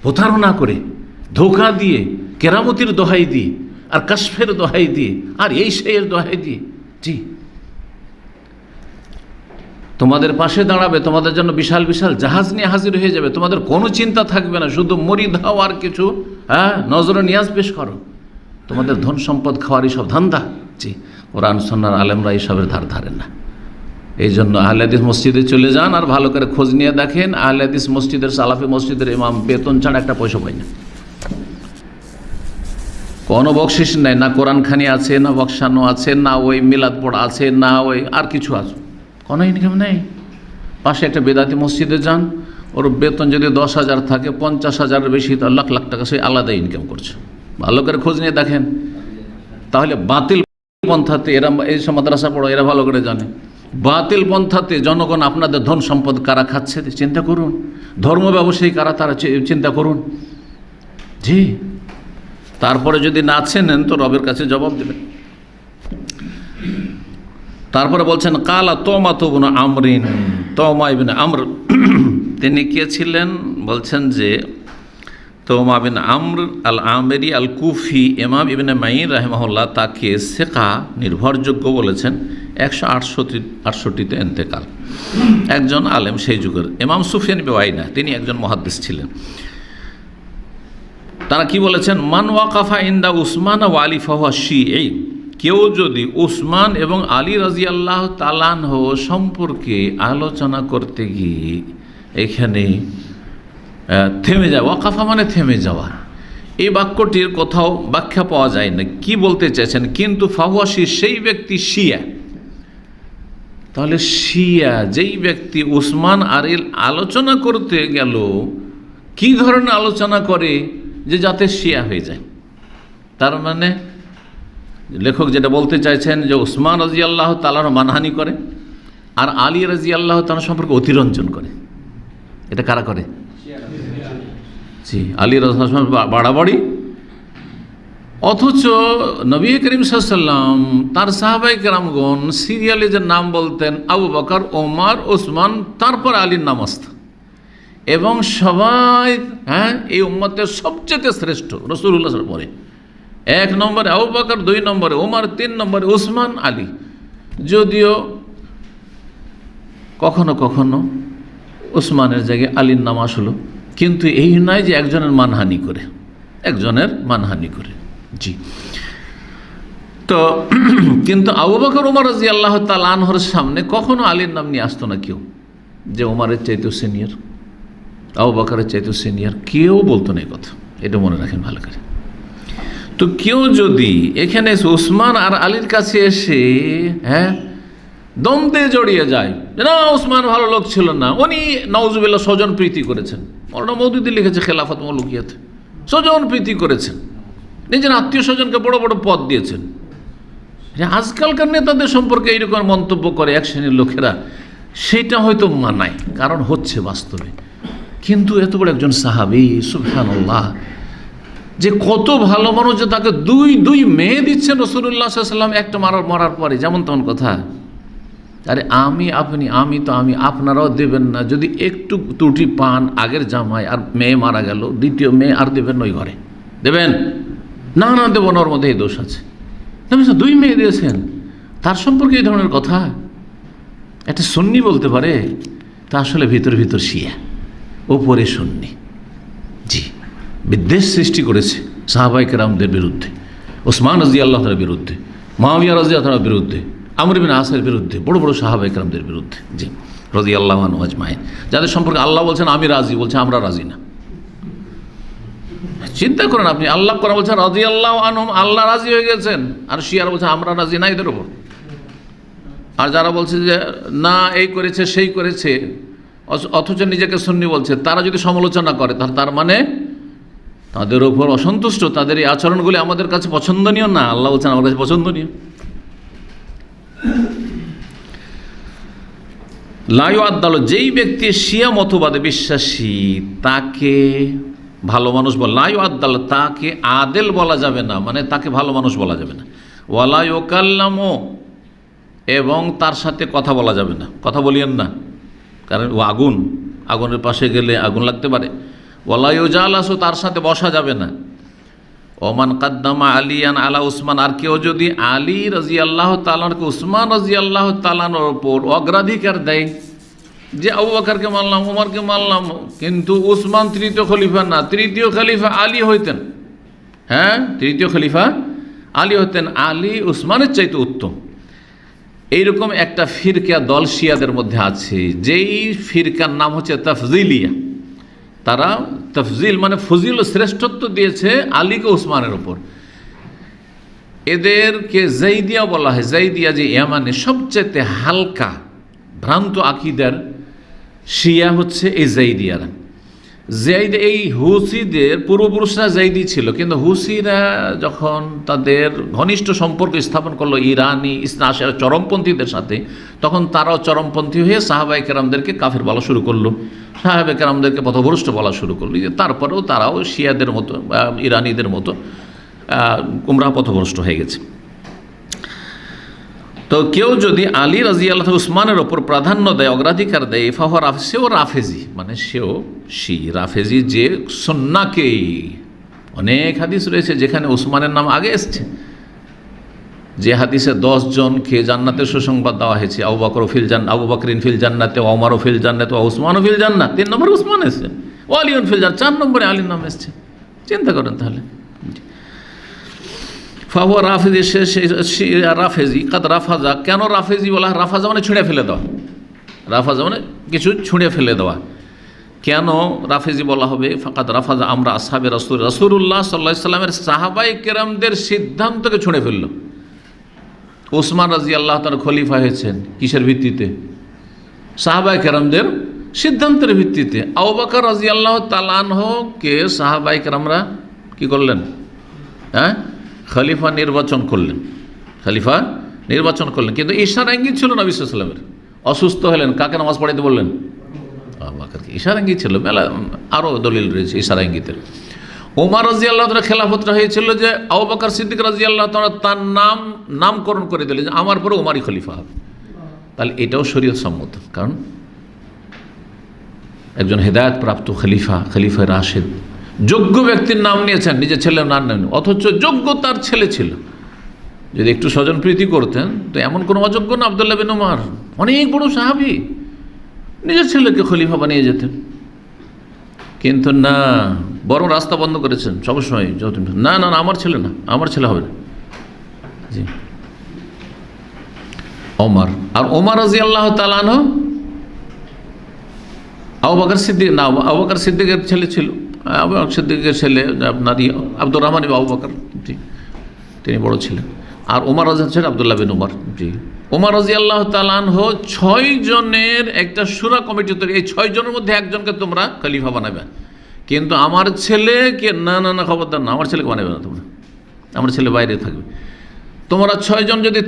প্রতারণা করে, ধোঁকা দিয়ে, কেরামতির দোহাই দিয়ে, আর কাশফের দোহাই দিয়ে, আর এই সেইয়ের দোহাই দিয়ে। জি, তোমাদের পাশে দাঁড়াবে, তোমাদের জন্য বিশাল বিশাল জাহাজ নিয়ে হাজির হয়ে যাবে, তোমাদের কোনো চিন্তা থাকবে না, শুধু মরি ধাও আর কিছু নজরে নিয়াজ পেশ করো, তোমাদের ধন সম্পদ খাওয়ার সব ধান্দা। জি, কোরআন সুন্নাহর আলেমরা এইসবের ধার ধারেন না। এই জন্য আহলে হাদিস মসজিদে চলে যান আর ভালো করে খোঁজ নিয়ে দেখেন, আহলে হাদিস মসজিদের, সালাফি মসজিদের ইমাম বেতন ছাড়া একটা পয়সা পায় না, কোনো বকশিস নেই, না কোরআন খানি আছে, না বকশানো আছে, না ওই মিলাদ পড়া আছে, না ওই আর কিছু আছে, কোনো ইনকাম নেই। পাশে একটা বেদাতি মসজিদে যান, ওর বেতন যদি 10,000 থাকে, 50,000-এর বেশি, তার লাখ লাখ টাকা সে আলাদা ইনকাম করছে। ভালো করে খোঁজ নিয়ে দেখেন। তাহলে বাতিল পন্থাতে এরা, এই সব মাদ্রাসা পড়ো, এরা ভালো করে জানে বাতিল পন্থাতে জনগণ আপনাদের ধন সম্পদ কারা খাচ্ছে, চিন্তা করুন। ধর্ম ব্যবসায়ী কারা, তারা চিন্তা করুন। জি, তারপরে যদি না চেনেন তো রবের কাছে জবাব দেবেন। তারপরে বলছেন কালা তৌমা ইবনে আমরিন, তৌমা ইবনে আমর তিনি কে ছিলেন? বলছেন যে তৌমা বিন আমর আল আমেরি আল কুফি, ইমাম ইবনে মাইন রাহিমাহুল্লাহ তাকে সেকা, নির্ভরযোগ্য বলেছেন। 168তে ইন্তেকাল, একজন আলেম সেই যুগের। ইমাম সুফিয়ান ইবনে উয়াইনা তিনি একজন মুহাদ্দিস ছিলেন। তারা কি বলেছেন? মান ওয়াকাফা ইনদা উসমান ওয়া আলী ফাহুয়া শিঈ, কেউ যদি উসমান এবং আলী রাদিয়াল্লাহু তাআলা আনহু সম্পর্কে আলোচনা করতে গিয়ে এখানে থেমে যায়, ওয়াকাফা মানে থেমে যাওয়া, এই বাক্যটির কোথাও ব্যাখ্যা পাওয়া যায় না কি বলতে চেয়েছেন। কিন্তু ফাহুয়া শিয়া, সেই ব্যক্তি শিয়া, তাহলে শিয়া যেই ব্যক্তি উসমান আলীর আলোচনা করতে গেল, কি ধরনের আলোচনা করে যে যাতে শিয়া হয়ে যায়। তার মানে লেখক যেটা বলতে চাইছেন যে উসমান রাদিয়াল্লাহু তাআলার মানহানি করে আর আলী রাদিয়াল্লাহু তাআলা সম্পর্কে অতিরঞ্জন করে। এটা কারা করে? জি, আলী রাদিয়াল্লাহু বাড়াবাড়ি। অথচ নবী করিম সাল্লাল্লাহু আলাইহি ওয়াসাল্লাম তার সাহাবায়ে কেরামগণ সিরিয়ালে যে নাম বলতেন আবু বকর, ওমর, ওসমান, তারপর আলীর নাম আসত, এবং সবাই এই উম্মতের সবচেয়ে শ্রেষ্ঠ রাসূলুল্লাহ পরে 1 নম্বরে আবু বকর, 2 নম্বরে ওমর, 3 নম্বরে ওসমান, আলী। যদিও কখনো কখনো ওসমানের জায়গায় আলীর নাম আসলো, কিন্তু এই নয় যে একজনের মানহানি করে, জি। তো কিন্তু আবু বকর, ওমর রাদিয়াল্লাহু তাআলা আনহুর সামনে কখনো আলীর নাম নিয়ে আসতো না কেউ, যে ওমরের চাইতেও সিনিয়র, আবু বকরের চাইতেও সিনিয়র, কেউ বলতো না এই কথা। এটা মনে রাখেন ভালো করে। তো কেউ যদি এখানে ওসমান আর আলীর কাছে এসে দ্বন্দ্বে জড়িয়ে যায়, না ওসমান ভালো লোক ছিল না, উনি নাউজুবিল্লাহ স্বজন প্রীতি করেছেন, মওলানা মওদুদি লিখেছে খেলাফত মুলুকিয়াতে, স্বজন প্রীতি করেছেন, নিজের আত্মীয় স্বজনকে বড় বড় পদ দিয়েছেন। আজকালকার নেতাদের সম্পর্কে এইরকম মন্তব্য করে এক শ্রেণীর লোকেরা, সেটা হয়তো মানায়, কারণ হচ্ছে বাস্তবে। কিন্তু এত বড় একজন সাহাবী, সুবহানাল্লাহ, যে কত ভালো মানুষ, যে তাকে দুই মেয়ে দিচ্ছেন রাসূলুল্লাহ সাল্লাল্লাহু আলাইহি ওয়াসাল্লাম একটা মারার পরে, যেমন তেমন কথা। আরে আমি আপনারাও দেবেন না, যদি একটু ত্রুটি পান আগের জামাই আর মেয়ে মারা গেল, দ্বিতীয় মেয়ে আর দেবেন ওই ঘরে, দেবেন না? দেবো না, ওর মধ্যে এই দোষ আছে। 2 মেয়ে দিয়েছেন, তার সম্পর্কে এই ধরনের কথা একটা সুন্নি বলতে পারে? তা আসলে ভিতর শিয়া, ওপরে সুন্নি। জি, বিদ্বেষ সৃষ্টি করেছে সাহাবায়ে কেরামদের বিরুদ্ধে, ওসমান রাদিয়াল্লাহু তাআলার বিরুদ্ধে, মুআবিয়া রাদিয়াল্লাহু তাআলার বিরুদ্ধে, আমর ইবনে আসের বিরুদ্ধে, বড় বড় সাহাবায়ে কেরামদের বিরুদ্ধে, জি, রাদিয়াল্লাহু আনহুম আজমাইন, যাদের সম্পর্কে আল্লাহ বলছেন আমি রাজি, বলছে আমরা রাজি না। চিন্তা করেন আপনি, আল্লাহ কোরআন বলছেন রাদিয়াল্লাহু আনহুম, আল্লাহ রাজি হয়ে গেছেন, আর শিয়ারা বলছে আমরা রাজি না এদের উপর। আর যারা বলছে যে না এই করেছে সেই করেছে, অথচ নিজেকে সুন্নি বলছে, তারা যদি সমালোচনা করে তাহলে তার মানে তাদের উপর অসন্তুষ্ট, তাদের এই আচরণগুলি আমাদের কাছে পছন্দনীয় না। আল্লাহ বলছেন আমার কাছে পছন্দনীয়। লা ইউআদ্দালু, যেই ব্যক্তি শিয়া মতবাদে বিশ্বাসী তাকে ভালো মানুষ বলা, লা ইউআদ্দালু, তাকে আদেল বলা যাবে না, মানে তাকে ভালো মানুষ বলা যাবে না। ওয়ালা ইউকাল্লামু, এবং তার সাথে কথা বলা যাবে না, কথা বলিয়েন না, কারণ ও আগুনের পাশে গেলে আগুন লাগতে পারে। ওয়ালা ইউজালাসু, তার সাথে বসা যাবে না। ওমান কাদ্দামা আলিয়ান আলা উসমান, আর কেউ যদি আলী রাদিয়াল্লাহু তাআলাকে উসমান রাদিয়াল্লাহু তাআলার ওপর অগ্রাধিকার দেয়, যে আবু বকরকে মানলাম, ওমরকে মানলাম, কিন্তু উসমান তৃতীয় খলিফা না, তৃতীয় খলিফা আলী হইতেন, তৃতীয় খলিফা আলী হইতেন, আলী উসমানের চাইতে উত্তম। এইরকম একটা ফিরকা দল শিয়াদের মধ্যে আছে, যেই ফিরকার নাম হচ্ছে তাফজিলিয়া। তারা তফজিল মানে ফজিল ও শ্রেষ্ঠত্ব দিয়েছে আলীকে উসমানের ওপর। এদেরকে জাইদিয়া বলা হয়। জাইদিয়া যে ইয়ামানে সবচেয়ে হালকা ভ্রান্ত আকিদার শিয়া হচ্ছে এই জাইদিয়ারা। এই হুসিদের পূর্বপুরুষরা জাইদি ছিল, কিন্তু হুসিরা যখন তাদের ঘনিষ্ঠ সম্পর্ক স্থাপন করলো ইরানি ইসনা আশারা চরমপন্থীদের সাথে, তখন তারাও চরমপন্থী হয়ে সাহাবায়ে কেরামদেরকে কাফের বলা শুরু করলো, সাহাবায়ে কেরামদেরকে পথভ্রষ্ট বলা শুরু করলো। তারপরেও তারাও শিয়াদের মতো ইরানিদের মতো গুমরাহ পথভ্রষ্ট হয়ে গেছে। তো কেউ যদি আলী রাদিয়াল্লাহু উসমানের ওপর প্রাধান্য দেয়, অগ্রাধিকার দেয়, সেও রাফেজি, মানে সেও রাফেজি, যে সুন্নাহকে, অনেক হাদিস রয়েছে যেখানে উসমানের নাম আগে এসছে, যে হাদিসে 10 জনকে জান্নাতের সুসংবাদ দেওয়া হয়েছে, আবু বকরিন ফিল জান্নাতে, ওমর ফিল জান্নাতে, ওসমান ফিল জান্নাত, 3 নম্বরে উসমান এসছে, ও আলিউন ফিল জান্নাত, 4 নম্বরে আলীর নাম এসছে। চিন্তা করেন তাহলে। ফাহুয়া রাফেজি, রাফেজি কাদ রাফাজা। কেন রাফেজি বলা? রাফাজা মানে ছুঁড়ে ফেলে দেওয়া, রাফাজা মানে কিছু ছুঁড়ে ফেলে দেওয়া। কেন রাফেজি বলা হবে? ফাকাদ রাফাজা আমরা আসহাবে রাসূলুল্লাহ সাল্লাল্লাহু আলাইহি ওয়াসাল্লামের সাহাবায়ে কেরামদের সিদ্ধান্তকে ছুঁড়ে ফেললো। ওসমান রাদিয়াল্লাহু তাআলা খলিফা হয়েছেন কিসের ভিত্তিতে? সাহাবায়ে কেরামদের সিদ্ধান্তের ভিত্তিতে। আবু বকর রাদিয়াল্লাহু তাআলা আনহুকে সাহাবায়ে কেরামরা কি করলেন? খলিফা নির্বাচন করলেন, খলিফা নির্বাচন করলেন। কিন্তু ইশারা ইঙ্গিত ছিল নবী সাল্লাল্লাহু আলাইহি ওয়াসাল্লামের। অসুস্থ হলেন, কাকে নামাজ পড়াইতে বললেন? আবু বকরকে। ইশারা ইঙ্গিত ছিল, মেলা আরও দলিল রয়েছে ইশারা ইঙ্গিতের। ওমর রাদিয়াল্লাহু তাআলা খেলাফতটা হয়েছিল যে আবু বকর সিদ্দিক রাদিয়াল্লাহু তাআলা তার নামকরণ করে দিলেন যে আমার পরে ওমরই খলিফা হবে। তাহলে এটাও শরীয়ত সম্মত, কারণ একজন হেদায়েত প্রাপ্ত খলিফা রাশেদ যোগ্য ব্যক্তির নাম নিয়েছেন, নিজের ছেলের নাম নেন, অথচ যোগ্য তার ছেলে ছিল। যদি একটু স্বজনপ্রীতি করতেন তো এমন কোনো অযোগ্য না আব্দুল্লাহ বিন উমর, অনেক বড় সাহাবী, নিজের ছেলেকে খলিফা বানিয়ে যেতেন। কিন্তু না, বরং রাস্তা বন্ধ করেছেন সবসময়। না না, আমার ছেলে না, আমার ছেলে হবে না। জি, ওমর। আর ওমর রাদিয়াল্লাহু তাআলা আনহু আবু বকর সিদ্দিক না, আবু বকর সিদ্দিকের ছেলে ছিল। আবু বকর সিদ্দিকের ছেলে আপনার আব্দুর রহমান ইবনে আবু বকর, জি, তিনি বড় ছিলেন। আর ওমর রাদিয়াল্লাহু ছিলেন আব্দুল্লাহ বিন উমর। জি, ওমর রাদিয়াল্লাহু তাআলা আনহু 6 জনের একটা শুরা কমিটি তৈরি, এই 6 জনের মধ্যে একজনকে তোমরা খলিফা বানাবে, কিন্তু আমার ছেলেকে না না না, খবরদার না, আমার ছেলেকে বানাবে না তোমরা, আমার ছেলে বাইরে থাকবে। তোমরা 6 জন যদি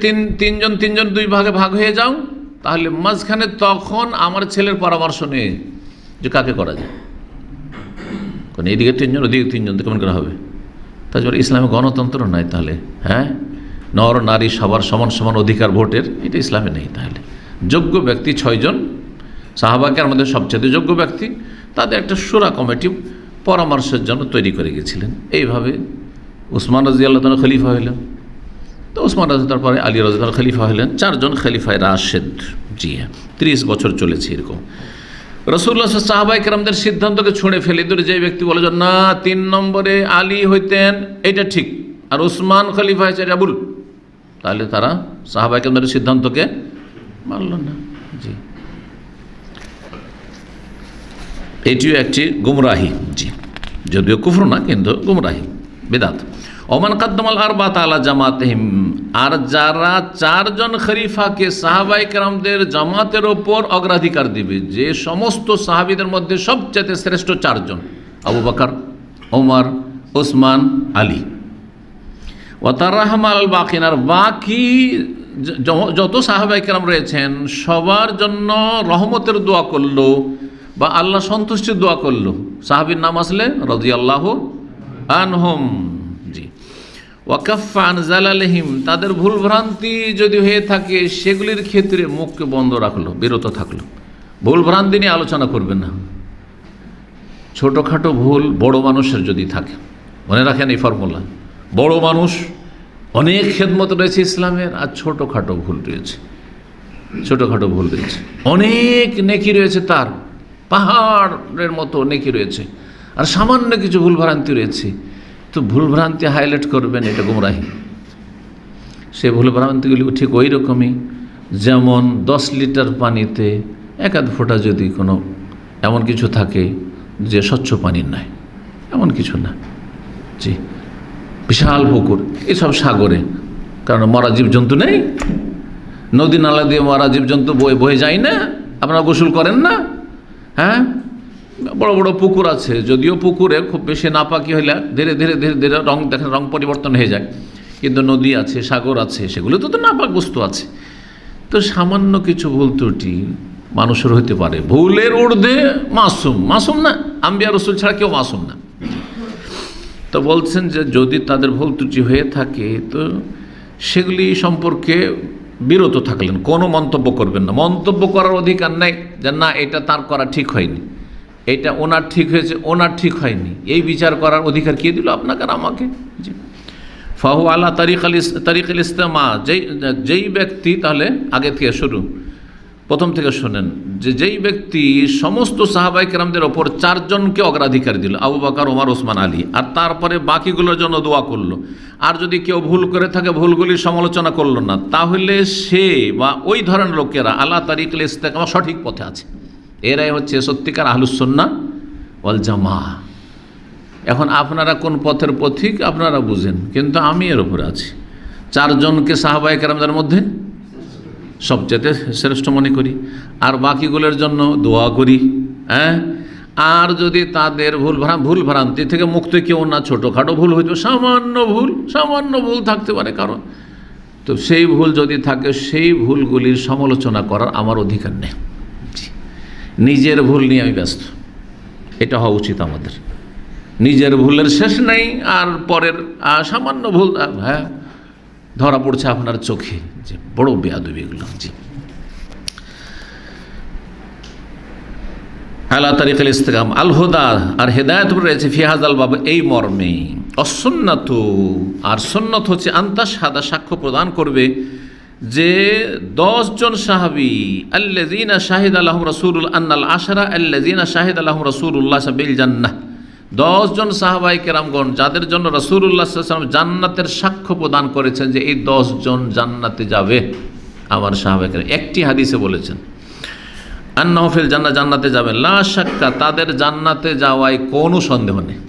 তিনজন 2 ভাগে ভাগ হয়ে যাও, তাহলে মাঝখানে তখন আমার ছেলের পরামর্শ নেই যে কাকে করা যায়। কারণ এইদিকে 3 জন, ওদিকে 3 জন, কেমন করা হবে? তাছাড়া ইসলামে গণতন্ত্র নাই তাহলে, নর নারী সবার সমান সমান অধিকার ভোটের, এটা ইসলামে নেই। তাহলে যোগ্য ব্যক্তি 6 জন সাহাবাকের মধ্যে সবচেয়ে যোগ্য ব্যক্তি, তাদের একটা শুরা কমিটি পরামর্শের জন্য তৈরি করে গেছিলেন। এইভাবে উসমান রাদিয়াল্লাহু তাআলা খলিফা হইলেন। তো উসমান রাদিয়াল্লাহু তাআলার পরে আলী রাদিয়াল্লাহু তাআলা খলিফা হলেন। 4 জন খলিফায়ে রাশেদ। জি হ্যাঁ, 30 বছর চলেছে এরকম। রাসূলুল্লাহ সাহাবায়ে কেরামদের সিদ্ধান্তকে ছুঁড়ে ফেলে দিলে যে ব্যক্তি বলে যে না 3 নম্বরে আলী হইতেন, এটা ঠিক, আর উসমান খলিফা হয়েছে, এটা ভুল, তাহলে তারা সাহাবায়ে কেরামদের সিদ্ধান্তকে মানল না। জি, এটিও একটি গুমরাহি। জি, যদিও কুফর না, কিন্তু গুমরাহি, বিদআত। ওমান কাদ্দামাল আরবাত আলা জামাতিহিম, আর যারা 4 জন খলিফাকে সাহাবায়ে কেরামদের জামাতের ওপর অগ্রাধিকার দিবে, যে সমস্ত সাহাবীদের মধ্যে সবচেয়ে শ্রেষ্ঠ 4 জন, আবু বকর, ওমর, ওসমান, আলী। ওয়া তারহাম আল বাকিন, আর বাকি যত সাহাবায়ে কেরাম রয়েছেন সবার জন্য রহমতের দোয়া করলো বা আল্লাহ সন্তুষ্টির দোয়া করলো। সাহাবীর নাম আসলে রাদিয়াল্লাহু আনহুম। জি, ওয়াকাফা আন জালালিহিম, তাদের ভুলভ্রান্তি যদি হয়ে থাকে সেগুলির ক্ষেত্রে মুখকে বন্ধ রাখলো, বিরত থাকলো, ভুলভ্রান্তি নিয়ে আলোচনা করবেন না। ছোটোখাটো ভুল বড় মানুষের যদি থাকে, মনে রাখেন এই ফর্মুলা, বড় মানুষ অনেক খেদমত রয়েছে ইসলামের, আর ছোটোখাটো ভুল রয়েছে, ছোটোখাটো ভুল রয়েছে, অনেক নেকি রয়েছে, তার পাহাড়ের মতো নেকি রয়েছে, আর সামান্য কিছু ভুলভ্রান্তি রয়েছে। তো ভুলভ্রান্তি হাইলাইট করবেন, এটা গুমরাহি। সে ভুলভ্রান্তিগুলি ঠিক ওই রকমই, যেমন 10 লিটার পানিতে 1-2 ফোঁটা যদি কোনো এমন কিছু থাকে যে স্বচ্ছ পানির নয়, এমন কিছু না। জি, বিশাল পুকুর, এসব সাগরে, কারণ মরা জীবজন্তু নেই, নদী নালা দিয়ে মরা জীবজন্তু বয়ে যায় না, আপনারা গোসল করেন না। বড় বড় পুকুর আছে, যদিও পুকুরে খুব বেশি নাপাকি হইলে ধীরে ধীরে ধীরে ধীরে রং পরিবর্তন হয়ে যায়, কিন্তু নদী আছে, সাগর আছে, সেগুলো তো নাপাক বস্তু আছে। তো সামান্য কিছু ভুল ত্রুটি মানুষের হইতে পারে, ভুলের ঊর্ধ্বে মাসুম না, আম্বিয়া রাসূল ছাড়া কেউ মাসুম না। তো বলছেন যে যদি তাদের ভুল ত্রুটি হয়ে থাকে তো সেগুলি সম্পর্কে বিরত থাকলেন, কোনো মন্তব্য করবেন না। মন্তব্য করার অধিকার নেই যে না এটা তার করা ঠিক হয়নি, এটা ওনার ঠিক হয়েছে, ওনার ঠিক হয়নি, এই বিচার করার অধিকার কে দিল আপনাকে আর আমাকে? জি, ফাহু আলা তারিকাল ইস্তেমা, যেই ব্যক্তি, তাহলে আগে থেকে শুরু, প্রথম থেকে শোনেন, যেই ব্যক্তি সমস্ত সাহাবায়ে কেরামদের ওপর 4 জনকে অগ্রাধিকার দিল, আবু বকর, ওমর, ওসমান, আলী, আর তারপরে বাকিগুলোর জন্য দোয়া করলো, আর যদি কেউ ভুল করে থাকে ভুলগুলির সমালোচনা করলো না, তাহলে সে বা ওই ধরনের লোকেরা আলা তারিকাল ইস্তেকামা, সঠিক পথে আছে। এরাই হচ্ছে সত্যিকার আহলুস সুন্নাহ ওয়াল জামাআহ। এখন আপনারা কোন পথের পথিক আপনারা বুঝেন, কিন্তু আমি এর উপরে আছি চারজনকে সাহাবায়ে কেরামদের মধ্যে সবচেয়ে শ্রেষ্ঠ মনে করি, আর বাকিগুলোর জন্য দোয়া করি। হ্যাঁ, আর যদি তাদের ভুল ভ্রান্তি থেকে মুক্ত কেউ না, ছোটোখাটো ভুল হইতো, সামান্য ভুল থাকতে পারে কারণ, তো সেই ভুল যদি থাকে সেই ভুলগুলির সমালোচনা করার আমার অধিকার নেই। নিজের ভুল নিয়ে আমি ব্যস্ত, এটা হওয়া উচিত আমাদের। নিজের ভুলের শেষ নেই, আর পরের সামান্য ভুল হ্যাঁ ধরা পড়ছে আপনার চোখে, যে বড় বেয়াদবি এগুলো। জি, আলা তারিকাল ইসতিকাম আল হুদা, আর হেদায়েত রয়েছে ফি হাযাল বাব, এই মর্মে। অসুন্নাতু, আর সুন্নাত হচ্ছে আন্তা সাদা, সাক্ষ্য প্রদান করবে যে 10 জন সাহাবী আল্লাযীনা শাহিদা লাহুম রাসূলুল আন্নাল আশরা আল্লাযীনা শাহিদা লাহুম রাসূলুল্লাহ বিল জান্নাহ, 10 জন সাহাবায়ে কেরামগণ যাদের জন্য রাসূলুল্লাহ সাল্লাল্লাহু আলাইহি ওয়াসাল্লাম জান্নাতের সাক্ষ্য প্রদান করেছেন যে এই 10 জন জান্নাতে যাবে। আমার সাহাবায়ে কেরাম একটি হাদিসে বলেছেন আন্নাহু ফিল জান্নাহ, জান্নাতে যাবেন, লা শাক্কা, তাদের জান্নাতে যাওয়ায় কোনো সন্দেহ নেই।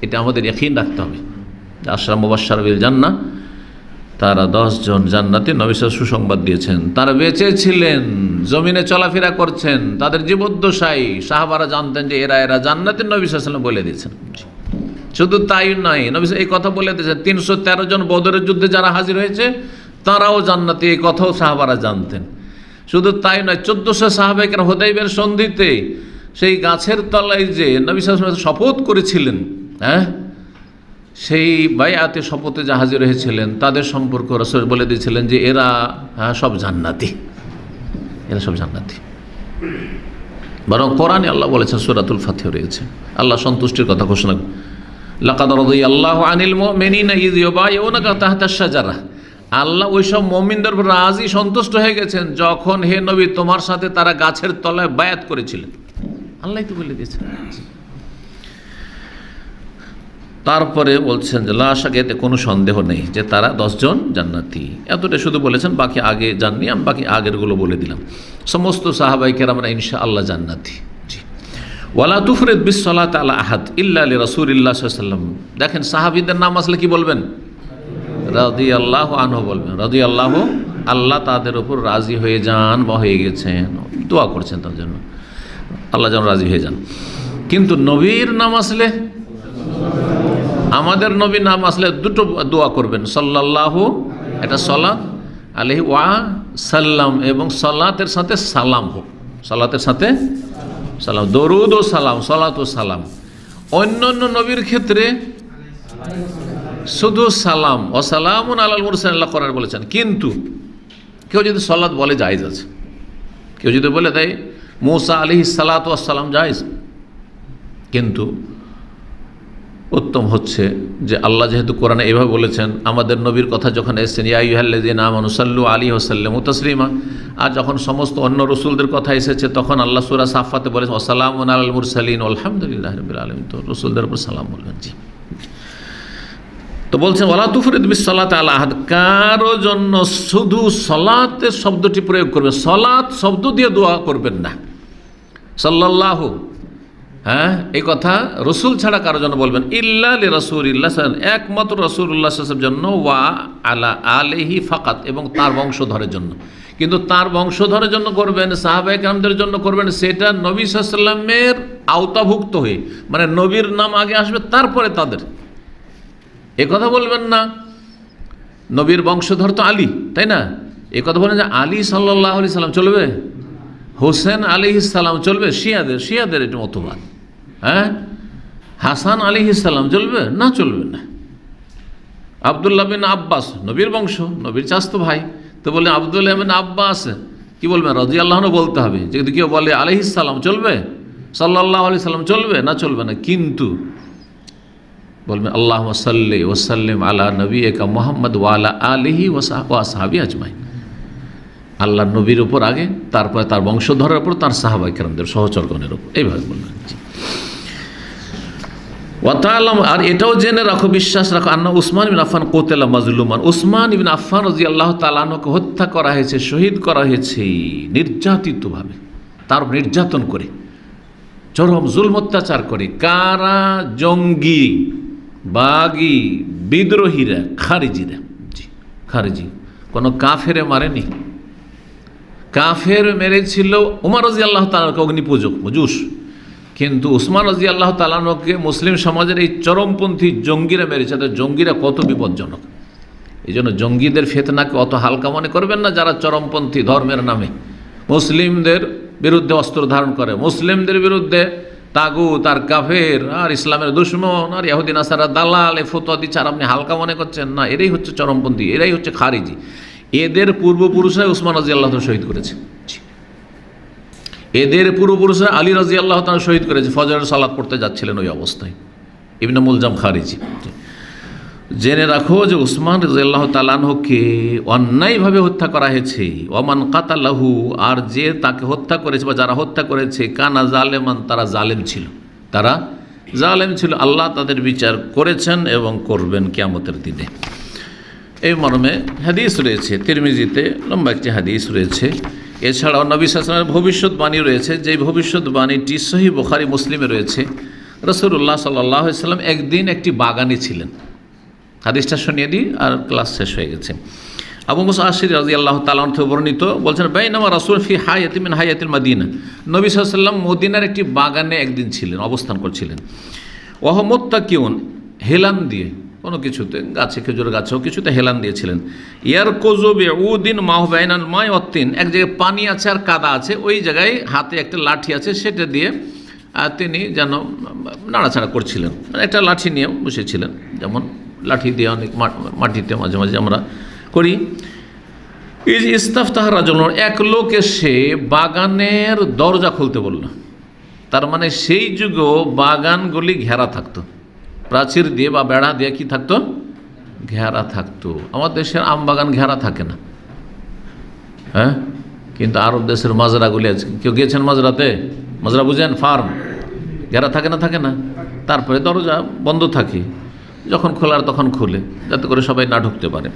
এটা আমাদের ইয়াকিন রাখতে হবে। আশরা মুবাশশার বিল জান্নাহ, তারা 10 জন জান্নাতে, নবী সাল্লাল্লাহু আলাইহি ওয়াসাল্লাম সুসংবাদ দিয়েছেন। তারা বেঁচে ছিলেন, জমিনে চলাফেরা করছেন, তাদের জীবদ্দশায় সাহাবারা জানতেন যে এরা জান্নাতে, নবী সাল্লাল্লাহু আলাইহি ওয়াসাল্লাম বলে দিয়েছেন। শুধু তাই নয়, নবী এই কথা বলে দিয়েছেন 313 জন বদরের যুদ্ধে যারা হাজির হয়েছে তারাও জান্নাতে, এই কথাও সাহাবারা জানতেন। শুধু তাই নয়, 1400 সাহাবায়ে কেরাম হুদাইবিয়ার সন্ধিতে সেই গাছের তলায় যে নবী সাল্লাল্লাহু আলাইহি ওয়াসাল্লাম শপথ করেছিলেন, হ্যাঁ, সেই বায়াতে শপথে যে হাজির হয়েছিলেন তাদের সম্পর্ক রাসূল বলে দিয়েছিলেন যে এরা সব জান্নাতি, এরা সব জান্নাতি। বরং কোরআনে আল্লাহ বলেছেন, সূরাতুল ফাতিহা রয়েছে, আল্লাহ সন্তুষ্টির কথা ঘোষণা, লাকাদ রাদিয়াল্লাহু আনিল মুমিনিনা ইয ইউবাইউনাকা তাহতাশ শাজারা, আল্লাহ ওই সব মুমিনদের উপর রাজি, সন্তুষ্ট হয়ে গেছেন যখন হে নবী তোমার সাথে তারা গাছের তলায় বায়াত করেছিলেন। আল্লাহই তো বলে দিয়েছেন। তারপরে বলছেন যে লা শাক, এতে কোনো সন্দেহ নেই যে তারা 10 জন জান্নাতি। এতটা শুধু বলেছেন, বাকি আগে জাননি, আমি বাকি আগেরগুলো বলে দিলাম। সমস্ত সাহাবায়ে কেরামরা ইনশাআল্লাহ জান্নাতি। জি, ওয়ালা তুফরিদ বিস সালাত আলা আহাদ ইল্লা লিরাসূলিল্লাহ সাল্লাল্লাহু আলাইহি ওয়াসাল্লাম। দেখেন সাহাবীদের নাম আসলে কি বলবেন? রাদিয়াল্লাহু আনহু বলবেন, রাদিয়াল্লাহু, আল্লাহ তাদের উপর রাজি হয়ে যান বা হয়ে গেছেন, দোয়া করছেন তার জন্য, আল্লাহ যেন রাজি হয়ে যান। কিন্তু নবীর নাম আসলে, আমাদের নবীর নাম আসলে দুটো দোয়া করবেন, সাল্লাল্লাহু, এটা সালাত, আলাইহি ওয়া সাল্লাম, এবং সালাতের সাথে সালাম হোক, সালাতের সাথে সালাম, দরুদ ও সালাম, সালাত ও সালাম। অন্যান্য নবীর ক্ষেত্রে শুধু সালাম, ও সালামুন আলাল মুরসালিন আল্লাহ কোরআনে বলেছেন। কিন্তু কেউ যদি সালাত বলে জায়েজ আছে, কেউ যদি বলে দেয় মূসা আলাইহিস সালাতু ওয়াস সালাম জায়েজ, কিন্তু উত্তম হচ্ছে যে আল্লাহ যেহেতু কোরআনে এভাবে বলেছেন, আমাদের নবীর কথা যখন এসেছেন ইয়া আইয়ুহাল্লাযীনা আমানু সাল্লু আলাইহি ওয়া সাল্লিমু তাসলিমা, আর যখন সমস্ত অন্য রসুলদের কথা এসেছে তখন আল্লাহ সূরা সাফফাতে বলেছেন ওয়াসালামুন আলাল মুরসালিন আলহামদুলিল্লাহি রাব্বিল আলামিন, তো রসুলদের উপর সালাম বলবেন। জি, তো বলছেন ওয়ালা তুফরিদ বিস সালাতি আলা আহাদ, কারো জন্য শুধু সালাতের শব্দটি প্রয়োগ করবেন, সালাত শব্দ দিয়ে দোয়া করবেন না, সাল্লাল্লাহু, হ্যাঁ, এই কথা রসুল ছাড়া কারো জন্য বলবেন, ইল্লা লিরাসূলিল্লাহ, একমাত্র রাসূলুল্লাহ সাল্লাল্লাহু আলাইহি ওয়াসাল্লামের জন্য, ওয়া আলা আলিহি ফাকাত, এবং তার বংশধরের জন্য। কিন্তু তার বংশধরের জন্য করবেন, সাহাবায়ে কেরামদের জন্য করবেন, সেটা নবী সাল্লাল্লাহু আলাইহি ওয়াসাল্লামের আওতাভুক্ত হয়ে, মানে নবীর নাম আগে আসবে তারপরে তাদের, এ কথা বলবেন না নবীর বংশধর তো আলী, তাই না, এ কথা বলেন যে আলী সাল্লাল্লাহু আলাইহি সাল্লাম চলবে, হোসেন আলাইহিস সালাম চলবে, শিয়াদের এটা মতবাদ, হ্যাঁ, হাসান আলাইহিস সালাম চলবে না, চলবে না। আব্দুল্লাহ বিন আব্বাস নবীর বংশ, নবীর চাচতো ভাই, তো বলে আব্দুল্লাহ বিন আব্বাস কি বলবেন, রাদিয়াল্লাহু আনহু বলতে হবে। যদি কেউ বলে আলাইহিস সালাম চলবে, সাল্লাল্লাহু আলাইহি সাল্লাম চলবে না, চলবে না, কিন্তু বলবেন আল্লাহুম্মা সাল্লি ওয়া সাল্লিম আলা নবিয়িকা মুহাম্মদ ওয়া আলা আলিহি ওয়া আসহাবিহি আজমাইন, আল্লাহর নবীর উপর আগে, তারপরে তার বংশধরের উপর, তার সাহাবায়ে কেরামদের সহচরগণের উপর, এইভাবে বলবেন। ওয়া তাআলাম, আর এটাও জেনে রাখো, বিশ্বাস রাখো, আন্না উসমান ইবনে আফফান কুতিলা মাজলুমান, উসমান ইবনে আফফান রাদিয়াল্লাহু তাআলা আনহুকে হত্যা করা হয়েছে, শহীদ করা হয়েছে নির্যাতিতভাবে, তার নির্যাতন করে, চরম জুলম অত্যাচার করে। কারা? জঙ্গি, বাগী, বিদ্রোহীরা, খারিজিরা। জি, খারিজি, কোনো কাফেরে মারেনি। কাফের মেরেছিল উমর রাদিয়াল্লাহু তাআলাকে, অগ্নিপূজক মজুস, কিন্তু উসমান রাদিয়াল্লাহু তাআলাকে মুসলিম সমাজের এই চরমপন্থী জঙ্গিরা মেরেছে। তাদের জঙ্গিরা কত বিপজ্জনক! এই জন্য জঙ্গিদের ফিতনাকে অত হালকা মনে করবেন না। যারা চরমপন্থী ধর্মের নামে মুসলিমদের বিরুদ্ধে অস্ত্র ধারণ করে, মুসলিমদের বিরুদ্ধে তাগুত আর কাফের আর ইসলামের দুশমন আর ইহুদি নাসারা দালাল এ ফতোয়া দিচ্ছে, আর আপনি হালকা মনে করছেন না, এরাই হচ্ছে চরমপন্থী, এরাই হচ্ছে খারিজি। এদের পূর্বপুরুষরা উসমান রাদিয়াল্লাহু তাআলা শহীদ করেছে, এদের পূর্বপুরুষরা আলী রাদিয়াল্লাহু তাআলা শহীদ করেছে। ফজরের সালাত পড়তে যাচ্ছিলেন ওই অবস্থায়। ইবনে মুলজাম খারিজি। জেনে রাখো যে উসমান রাদিয়াল্লাহু তাআলা আনহুকে অন্যায়ভাবে হত্যা করা হয়েছে। ওয়ামান কাতালাহু, আর যে তাকে হত্যা করেছে বা যারা হত্যা করেছে, কানা জালেমান, তারা জালেম ছিল, তারা জালেম ছিল। আল্লাহ তাদের বিচার করেছেন এবং করবেন কিয়ামতের দিনে। এই মর্মে হাদিস রয়েছে, তিরমিজিতে লম্বা একটি হাদিস রয়েছে। এছাড়াও নবী সাল্লাল্লাহু আলাইহি ওয়াসাল্লামের ভবিষ্যৎবাণী রয়েছে, যে ভবিষ্যৎবাণীটি সহিহ বুখারী মুসলিমে রয়েছে। রাসূলুল্লাহ সাল্লাল্লাহু আলাইহি ওয়াসাল্লাম একদিন একটি বাগানে ছিলেন। হাদিসটা শুনিয়ে দিই আর ক্লাস শেষ হয়ে গেছে। আবু মুসা আশআরী রাদিয়াল্লাহু তাআলা থেকে বর্ণিত, বলছেন বাইনামা রাসূল ফি হায়াতি মিন হায়াতিল মাদিনা, নবী সাল্লাল্লাহু আলাইহি ওয়াসাল্লাম মদিনার একটি বাগানে একদিন ছিলেন, অবস্থান করছিলেন। ওয়া হুয়া মুত্তাকিউন, হেলান দিয়ে, কোনো কিছুতে, গাছে, খেজুর গাছেও কিছুতে হেলান দিয়েছিলেন। ইয়ার কোজবে উদিন মাহ বাইনাল মাই অত্তিন, এক জায়গায় পানি আছে আর কাদা আছে, ওই জায়গায় হাতে একটা লাঠি আছে, সেটা দিয়ে তিনি যেন নাড়াচাড়া করছিলেন। মানে একটা লাঠি নিয়ে বসেছিলেন, যেমন লাঠি দিয়ে অনেক মাটিতে মাঝে মাঝে আমরা করি। ইস্তাফতাহ রাজুলুন, এক লোক এসে বাগানের দরজা খুলতে বলল। তার মানে সেই যুগেও বাগানগুলি ঘেরা থাকতো, প্রাচীর দিয়ে বা বেড়া দিয়ে কি থাকতো, ঘেরা থাকতো। আমাদের দেশের আম বাগান ঘেরা থাকে না, হ্যাঁ, কিন্তু আরব দেশের মাজরাগুলি আছে। কেউ গিয়েছেন মাজরাতে? মাজরা বুঝেন? ফার্ম ঘেরা থাকে না, থাকে না। তারপরে দরজা বন্ধ থাকে, যখন খোলার তখন খুলে, যাতে করে সবাই না ঢুকতে পারে।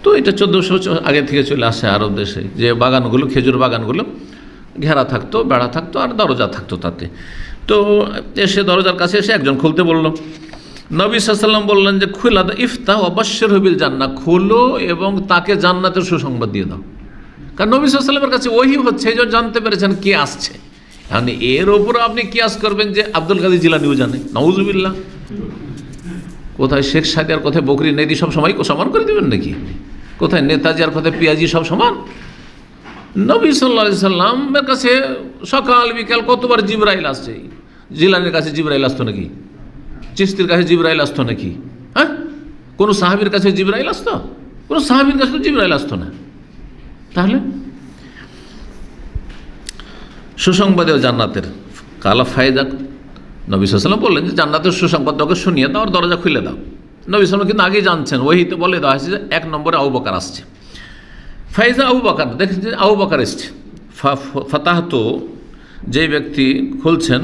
তো এটা 1400 আগে থেকে চলে আসে আরব দেশে, যে বাগানগুলো, খেজুর বাগানগুলো ঘেরা থাকতো, বেড়া থাকতো আর দরজা থাকতো তাতে। তো এসে দরজার কাছে এসে একজন খুলতে বলল। নবী সাল্লাল্লাহু আলাইহি ওয়াসাল্লাম বললেন যে খুলা দাও, ইফতাহ ওয়াবাশশিরহু বিল জান্নাহ, খোলো এবং তাকে জান্নাতের সুসংবাদ দিয়ে দাও। কারণ নবী সাল্লাল্লাহু আলাইহি ওয়াসাল্লামের কাছে ওহী হচ্ছে, এই জন্য জানতে পেরেছেন কে আসছে। মানে এর ওপর আপনি কিয়াস করবেন যে আব্দুল কাদের জিলানীও জানে, নাউজুবিল্লাহ। কোথায় শেখ সাদি আর কোথায় বকরি নেদি সব সময় সমান করে দেবেন নাকি? কোথায় নেতাজি আর কোথায় পিয়াজি সব সমান? নবী সাল্লাল্লাহু আলাইহি সাল্লামের কাছে সকাল বিকাল কতবার জিবরাইল আসছে। জিলানির কাছে জিবরাইল আসতো নাকি? চিশতির কাছে জিবরাইল আসতো নাকি? হ্যাঁ, কোনো সাহাবীর কাছে জিবরাইল আসতো? কোনো সাহাবীর কাছে তো জিবরাইল আসতো না। তাহলে সুসংবাদেও জান্নাতের কালা ফায়দা, নবী সাল্লাল্লাহু আলাইহি ওয়াসাল্লাম বললেন যে জান্নাতের সুসংবাদ ওকে শুনিয়ে দাও আর দরজা খুলে দাও। নবী সাল্লাল্লাহু আলাইহি ওয়াসাল্লাম কিন্তু আগেই জানছেন, ওহীতে বলে দেওয়া হয়েছে যে 1 নম্বরে আবু বকর আসছে। ফাইজা আবু বকর, দেখেন যে আবু বকর এসছে। ফাতাহতু, যে ব্যক্তি খুলছেন,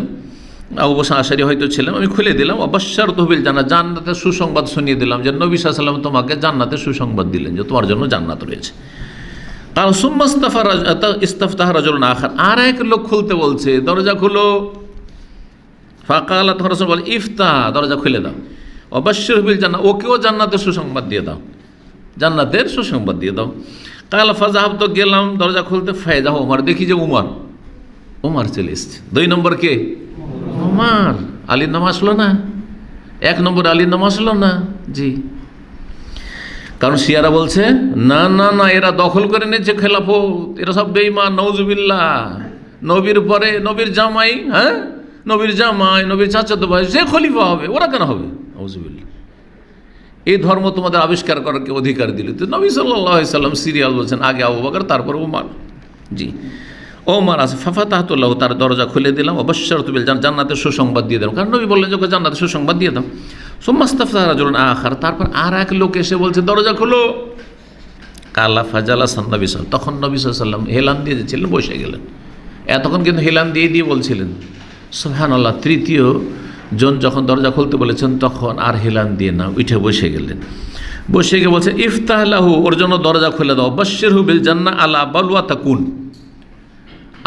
আবু মুসা আশআরী হয়তো ছিলেন, আমি খুলে দিলাম। ওয়াবাশশারতুহু বিল জান্নাহ, জান্নাতের সুসংবাদ শুনিয়ে দিলাম, যে নবী সাল্লাল্লাহু আলাইহি ওয়াসাল্লাম তোমাকে জান্নাতের সুসংবাদ দিলেন যে তোমার জন্য জান্নাত রয়েছে। কাল সুম্মা ইস্তাফতাহ রাজুলুন আখার, আর এক লোক খুলতে বলছে, দরজা খুলো। ফাকালা, তখন রাসূল বলে ইফতাহ, দরজা খুলে দাও। ওয়াবাশশিরহু বিল জান্নাহ, ওকেও জান্নাতের সুসংবাদ দিয়ে দাও, জান্নাতের সুসংবাদ দিয়ে দাও। কাল ফাযাহাবতু, গেলাম দরজা খুলতে। ফায়দা ওমর, দেখি যে উমর চলে এসছে। 2 নম্বর কে? উমর। আলীর নাম আসলো না? 1 নম্বর আলীর নাম আসলো না? জি। কারণ শিয়ারা বলছে না না না, এরা দখল করে নিয়েছে খেলাফত, এরা সব বেঈমান, নাউজুবিল্লাহ। নবীর পরে নবীর জামাই, হ্যাঁ, নবীর জামাই, নবীর চাচাতো ভাই, সে খলিফা হবে, ওরা কেন হবে? নাউজুবিল্লাহ। এই ধর্ম তোমাদের আবিষ্কার করার কে অধিকার দিল? তো নবী সাল্লাল্লাহু আলাইহি সাল্লাম সিরিয়াল বলছেন, আগে আবু বকর, তারপর ওমর। জি, ওমর আছে। ফাফাতাহতু লাহু, তার দরজা খুলে দিলাম। ওয়াবাশশারতু বিল জান্নাহ, জান্নাতের সুসংবাদ দিয়ে দিলাম। কারণ নবী বললেন যে ওকে জান্নাতের সুসংবাদ দিয়ে দাও। সুম্মা ইস্তাফতাহ রাজুলুন আখার, তারপর আর এক লোক এসে বলছে দরজা খুলো। কালা ফাজালাসান নবী সাল্লাল্লাহু, তখন নবী সাল্লাল্লাহু আলাইহি ওয়াসাল্লাম হেলান দিয়ে ছিলেন, বসে গেলেন। এতক্ষণ কিন্তু হেলান দিয়ে বলছিলেন। সুবহানাল্লাহ। তৃতীয় জন যখন দরজা খুলতে বলেছেন, তখন আর হেলান দিয়ে না, উঠে বসে গেলেন। বসে গিয়ে বলছে ইফতাহ লাহু, ওর জন্য দরজা খুলে দাও। বাশশিরহু বিল জান্নাহ আলা বালওয়া তাকুন,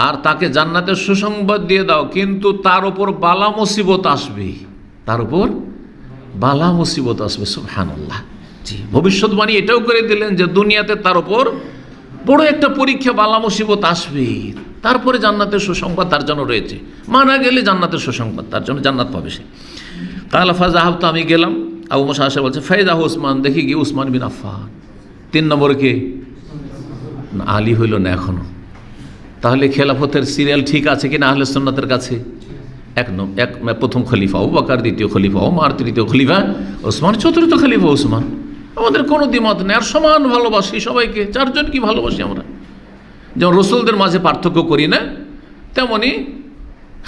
আর তাকে জান্নাতের সুসংবাদ দিয়ে দাও, কিন্তু তার উপর বালা মুসিবত আসবে, তার উপর বালা মুসিবত আসবে। সুবহানাল্লাহ। জি, ভবিষ্যৎবাণী এটাও করে দিলেন যে দুনিয়াতে তার উপর বড় একটা পরীক্ষা, বালা মুসিবত আসবে, তারপরে জান্নাতের সুসংবাদ তার জন্য রয়েছে। মারা গেলে জান্নাতের সুসংবাদ তার জন্য, জান্নাত পাবে সে। কালা ফাজাহাব, তো আমি গেলাম। আবু মুসা আসে বলছে ফাইজাহ উসমান, দেখি গিয়ে উসমান বিন আফফান। 3 নম্বরে কে? আলী হইল না এখনো। তাহলে খেলাফতের সিরিয়াল ঠিক আছে কিনা আহলে সুন্নাতের কাছে? প্রথম খলিফা আবু বকর, দ্বিতীয় খলিফা ওমর, তৃতীয় খলিফা ওসমান, চতুর্থ খলিফা ওসমান। আমাদের কোনো দ্বিমত নেই, আর সমান ভালোবাসি সবাইকে। 4 জন কি ভালোবাসি আমরা, যেমন রসুলদের মাঝে পার্থক্য করি না, তেমনি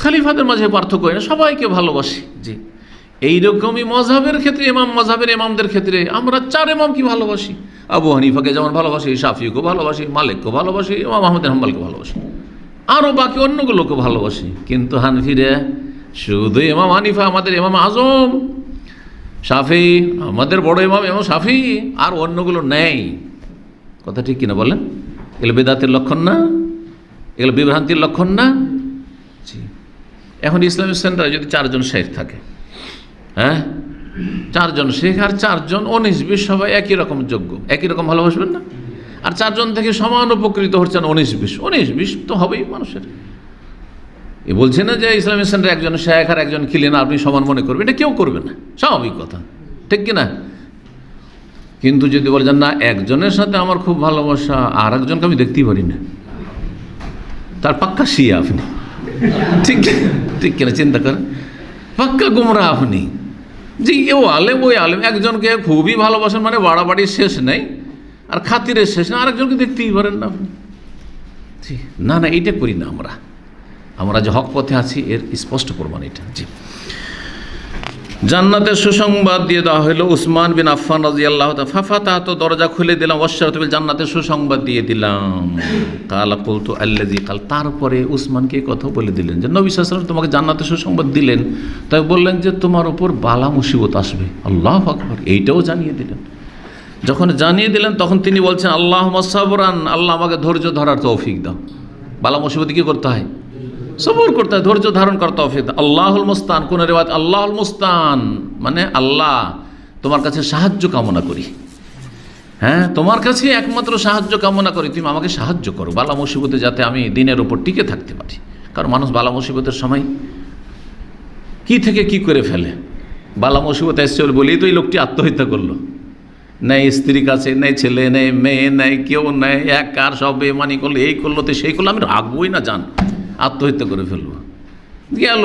খলিফাদের মাঝে পার্থক্য করি না, সবাইকে ভালোবাসি। জি, এইরকমই মযহাবের ক্ষেত্রে, মযহাবের ইমামদের ক্ষেত্রে আমরা 4 ইমামকে ভালোবাসি। আবু হানিফাকে যেমন ভালোবাসি, শাফিকে ভালোবাসি, মালিককে ভালোবাসি, ইমাম আহমদ বিন হাম্বলকে ভালোবাসি, আরও বাকি অন্যগুলোকে ভালোবাসি। কিন্তু হানফিরা শুধু ইমাম হানিফা আমাদের ইমাম আজম, শাফি আমাদের বড় ইমাম ইমাম শাফি, আর অন্যগুলো নেই। কথা ঠিক কিনা বলেন? এগুলো বেদাতের লক্ষণ না? এগুলো বিভ্রান্তির লক্ষণ না? জি। এখন ইসলামিক সেন্টারে যদি 4 জন শেখ থাকে, হ্যাঁ, 4 জন শেখ আর 4 জন 19-20, সবাই একই রকম যোগ্য, একই রকম ভালোবাসবেন না? আর 4 জন থেকে সমান উপকৃত হচ্ছেন 19-20 তো হবেই মানুষের। এ বলছে না যে ইসলামিক সেন্টারে একজন শেখ আর একজন খিলেন আপনি সমান মনে করবেন, এটা কেউ করবে না, স্বাভাবিক কথা, ঠিক কিনা? কিন্তু যদি বলেন না একজনের সাথে আমার খুব ভালোবাসা, আর একজনকে আমি দেখতেই পারি না, তার পাক্কা শিয়া আপনি, ঠিক ঠিক কিনা? চিন্তা করেন, পাক্কা গুমরা আপনি। যে ও আলেম ওই আলেম, একজনকে খুবই ভালোবাসেন মানে বাড়াবাড়ির শেষ নেই, আর খাতিরের শেষ নেই, আরেকজনকে দেখতেই পারেন না আপনি। না না, এইটা করি না আমরা যে হক পথে আছি এর স্পষ্ট প্রমাণ এটা। জি, জান্নাতের সুসংবাদ দিয়ে দেওয়া হলো উসমান বিন আফফান রাদিয়াল্লাহু তাআলা। ফাফাতা, তো দরজা খুলে দিলাম, ওয়াশরাতু বিল, জান্নাতের সুসংবাদ দিয়ে দিলাম। কালা কুলতু আল্লাযী কাল, তারপরে উসমানকে কথা বলে দিলেন যে নবী সাল্লাল্লাহু আলাইহি ওয়াসাল্লাম তোমাকে জান্নাতের সুসংবাদ দিলেন, তাই বললেন যে তোমার উপর বালা মুসিবত আসবে। আল্লাহু আকবার, এইটাও জানিয়ে দিলেন। যখন জানিয়ে দিলেন তখন তিনি বলছেন আল্লাহুম্মা সাবরান, আল্লাহ আমাকে ধৈর্য ধরার তৌফিক দাও। বালা মুসিবতে কি করতে হয়? সবর করতে হয়, ধৈর্য ধারণ করতে হবে। আল্লাহুল মুস্তান, কোন রিওয়ায়াত আল্লাহুল মুস্তান মানে আল্লাহ তোমার কাছে সাহায্য কামনা করি, হ্যাঁ তোমার কাছে একমাত্র সাহায্য কামনা করি, তুমি আমাকে সাহায্য করো বালা মুসিবতে, যাতে আমি দিনের উপর টিকে থাকতে পারি। কারণ মানুষ বালা মুসিবতের সময় কি থেকে কি করে ফেলে। বালা মুসিবত এসছে বলেই তো এই লোকটি আত্মহত্যা করলো। নেই স্ত্রী কাছে, নেই ছেলে, নেই মেয়ে, নেই কেউ নেই, এক কার সব বেমানি করলো, এই করলো তো সেই করলো, আমি রাখবোই না, জান আত্মহত্যা করে ফেলবো। গেল,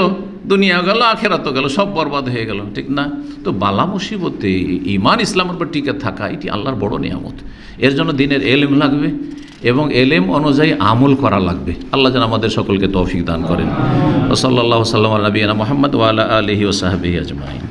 দুনিয়া গেল, আখেরাতও গেল, সব বরবাদ হয়ে গেল, ঠিক না? তো বালা মুসিবতে ঈমান ইসলামের উপর টিকে থাকা এটি আল্লাহর বড় নিয়ামত। এর জন্য দিনের এলেম লাগবে এবং এলেম অনুযায়ী আমল করা লাগবে। আল্লাহ যেন আমাদের সকলকে তৌফিক দান করেন। সাল্লাল্লাহু আলা নবিয়িনা মুহাম্মদ ওয়া আলা আলিহি ওয়া সাহবিহি আজমাইন।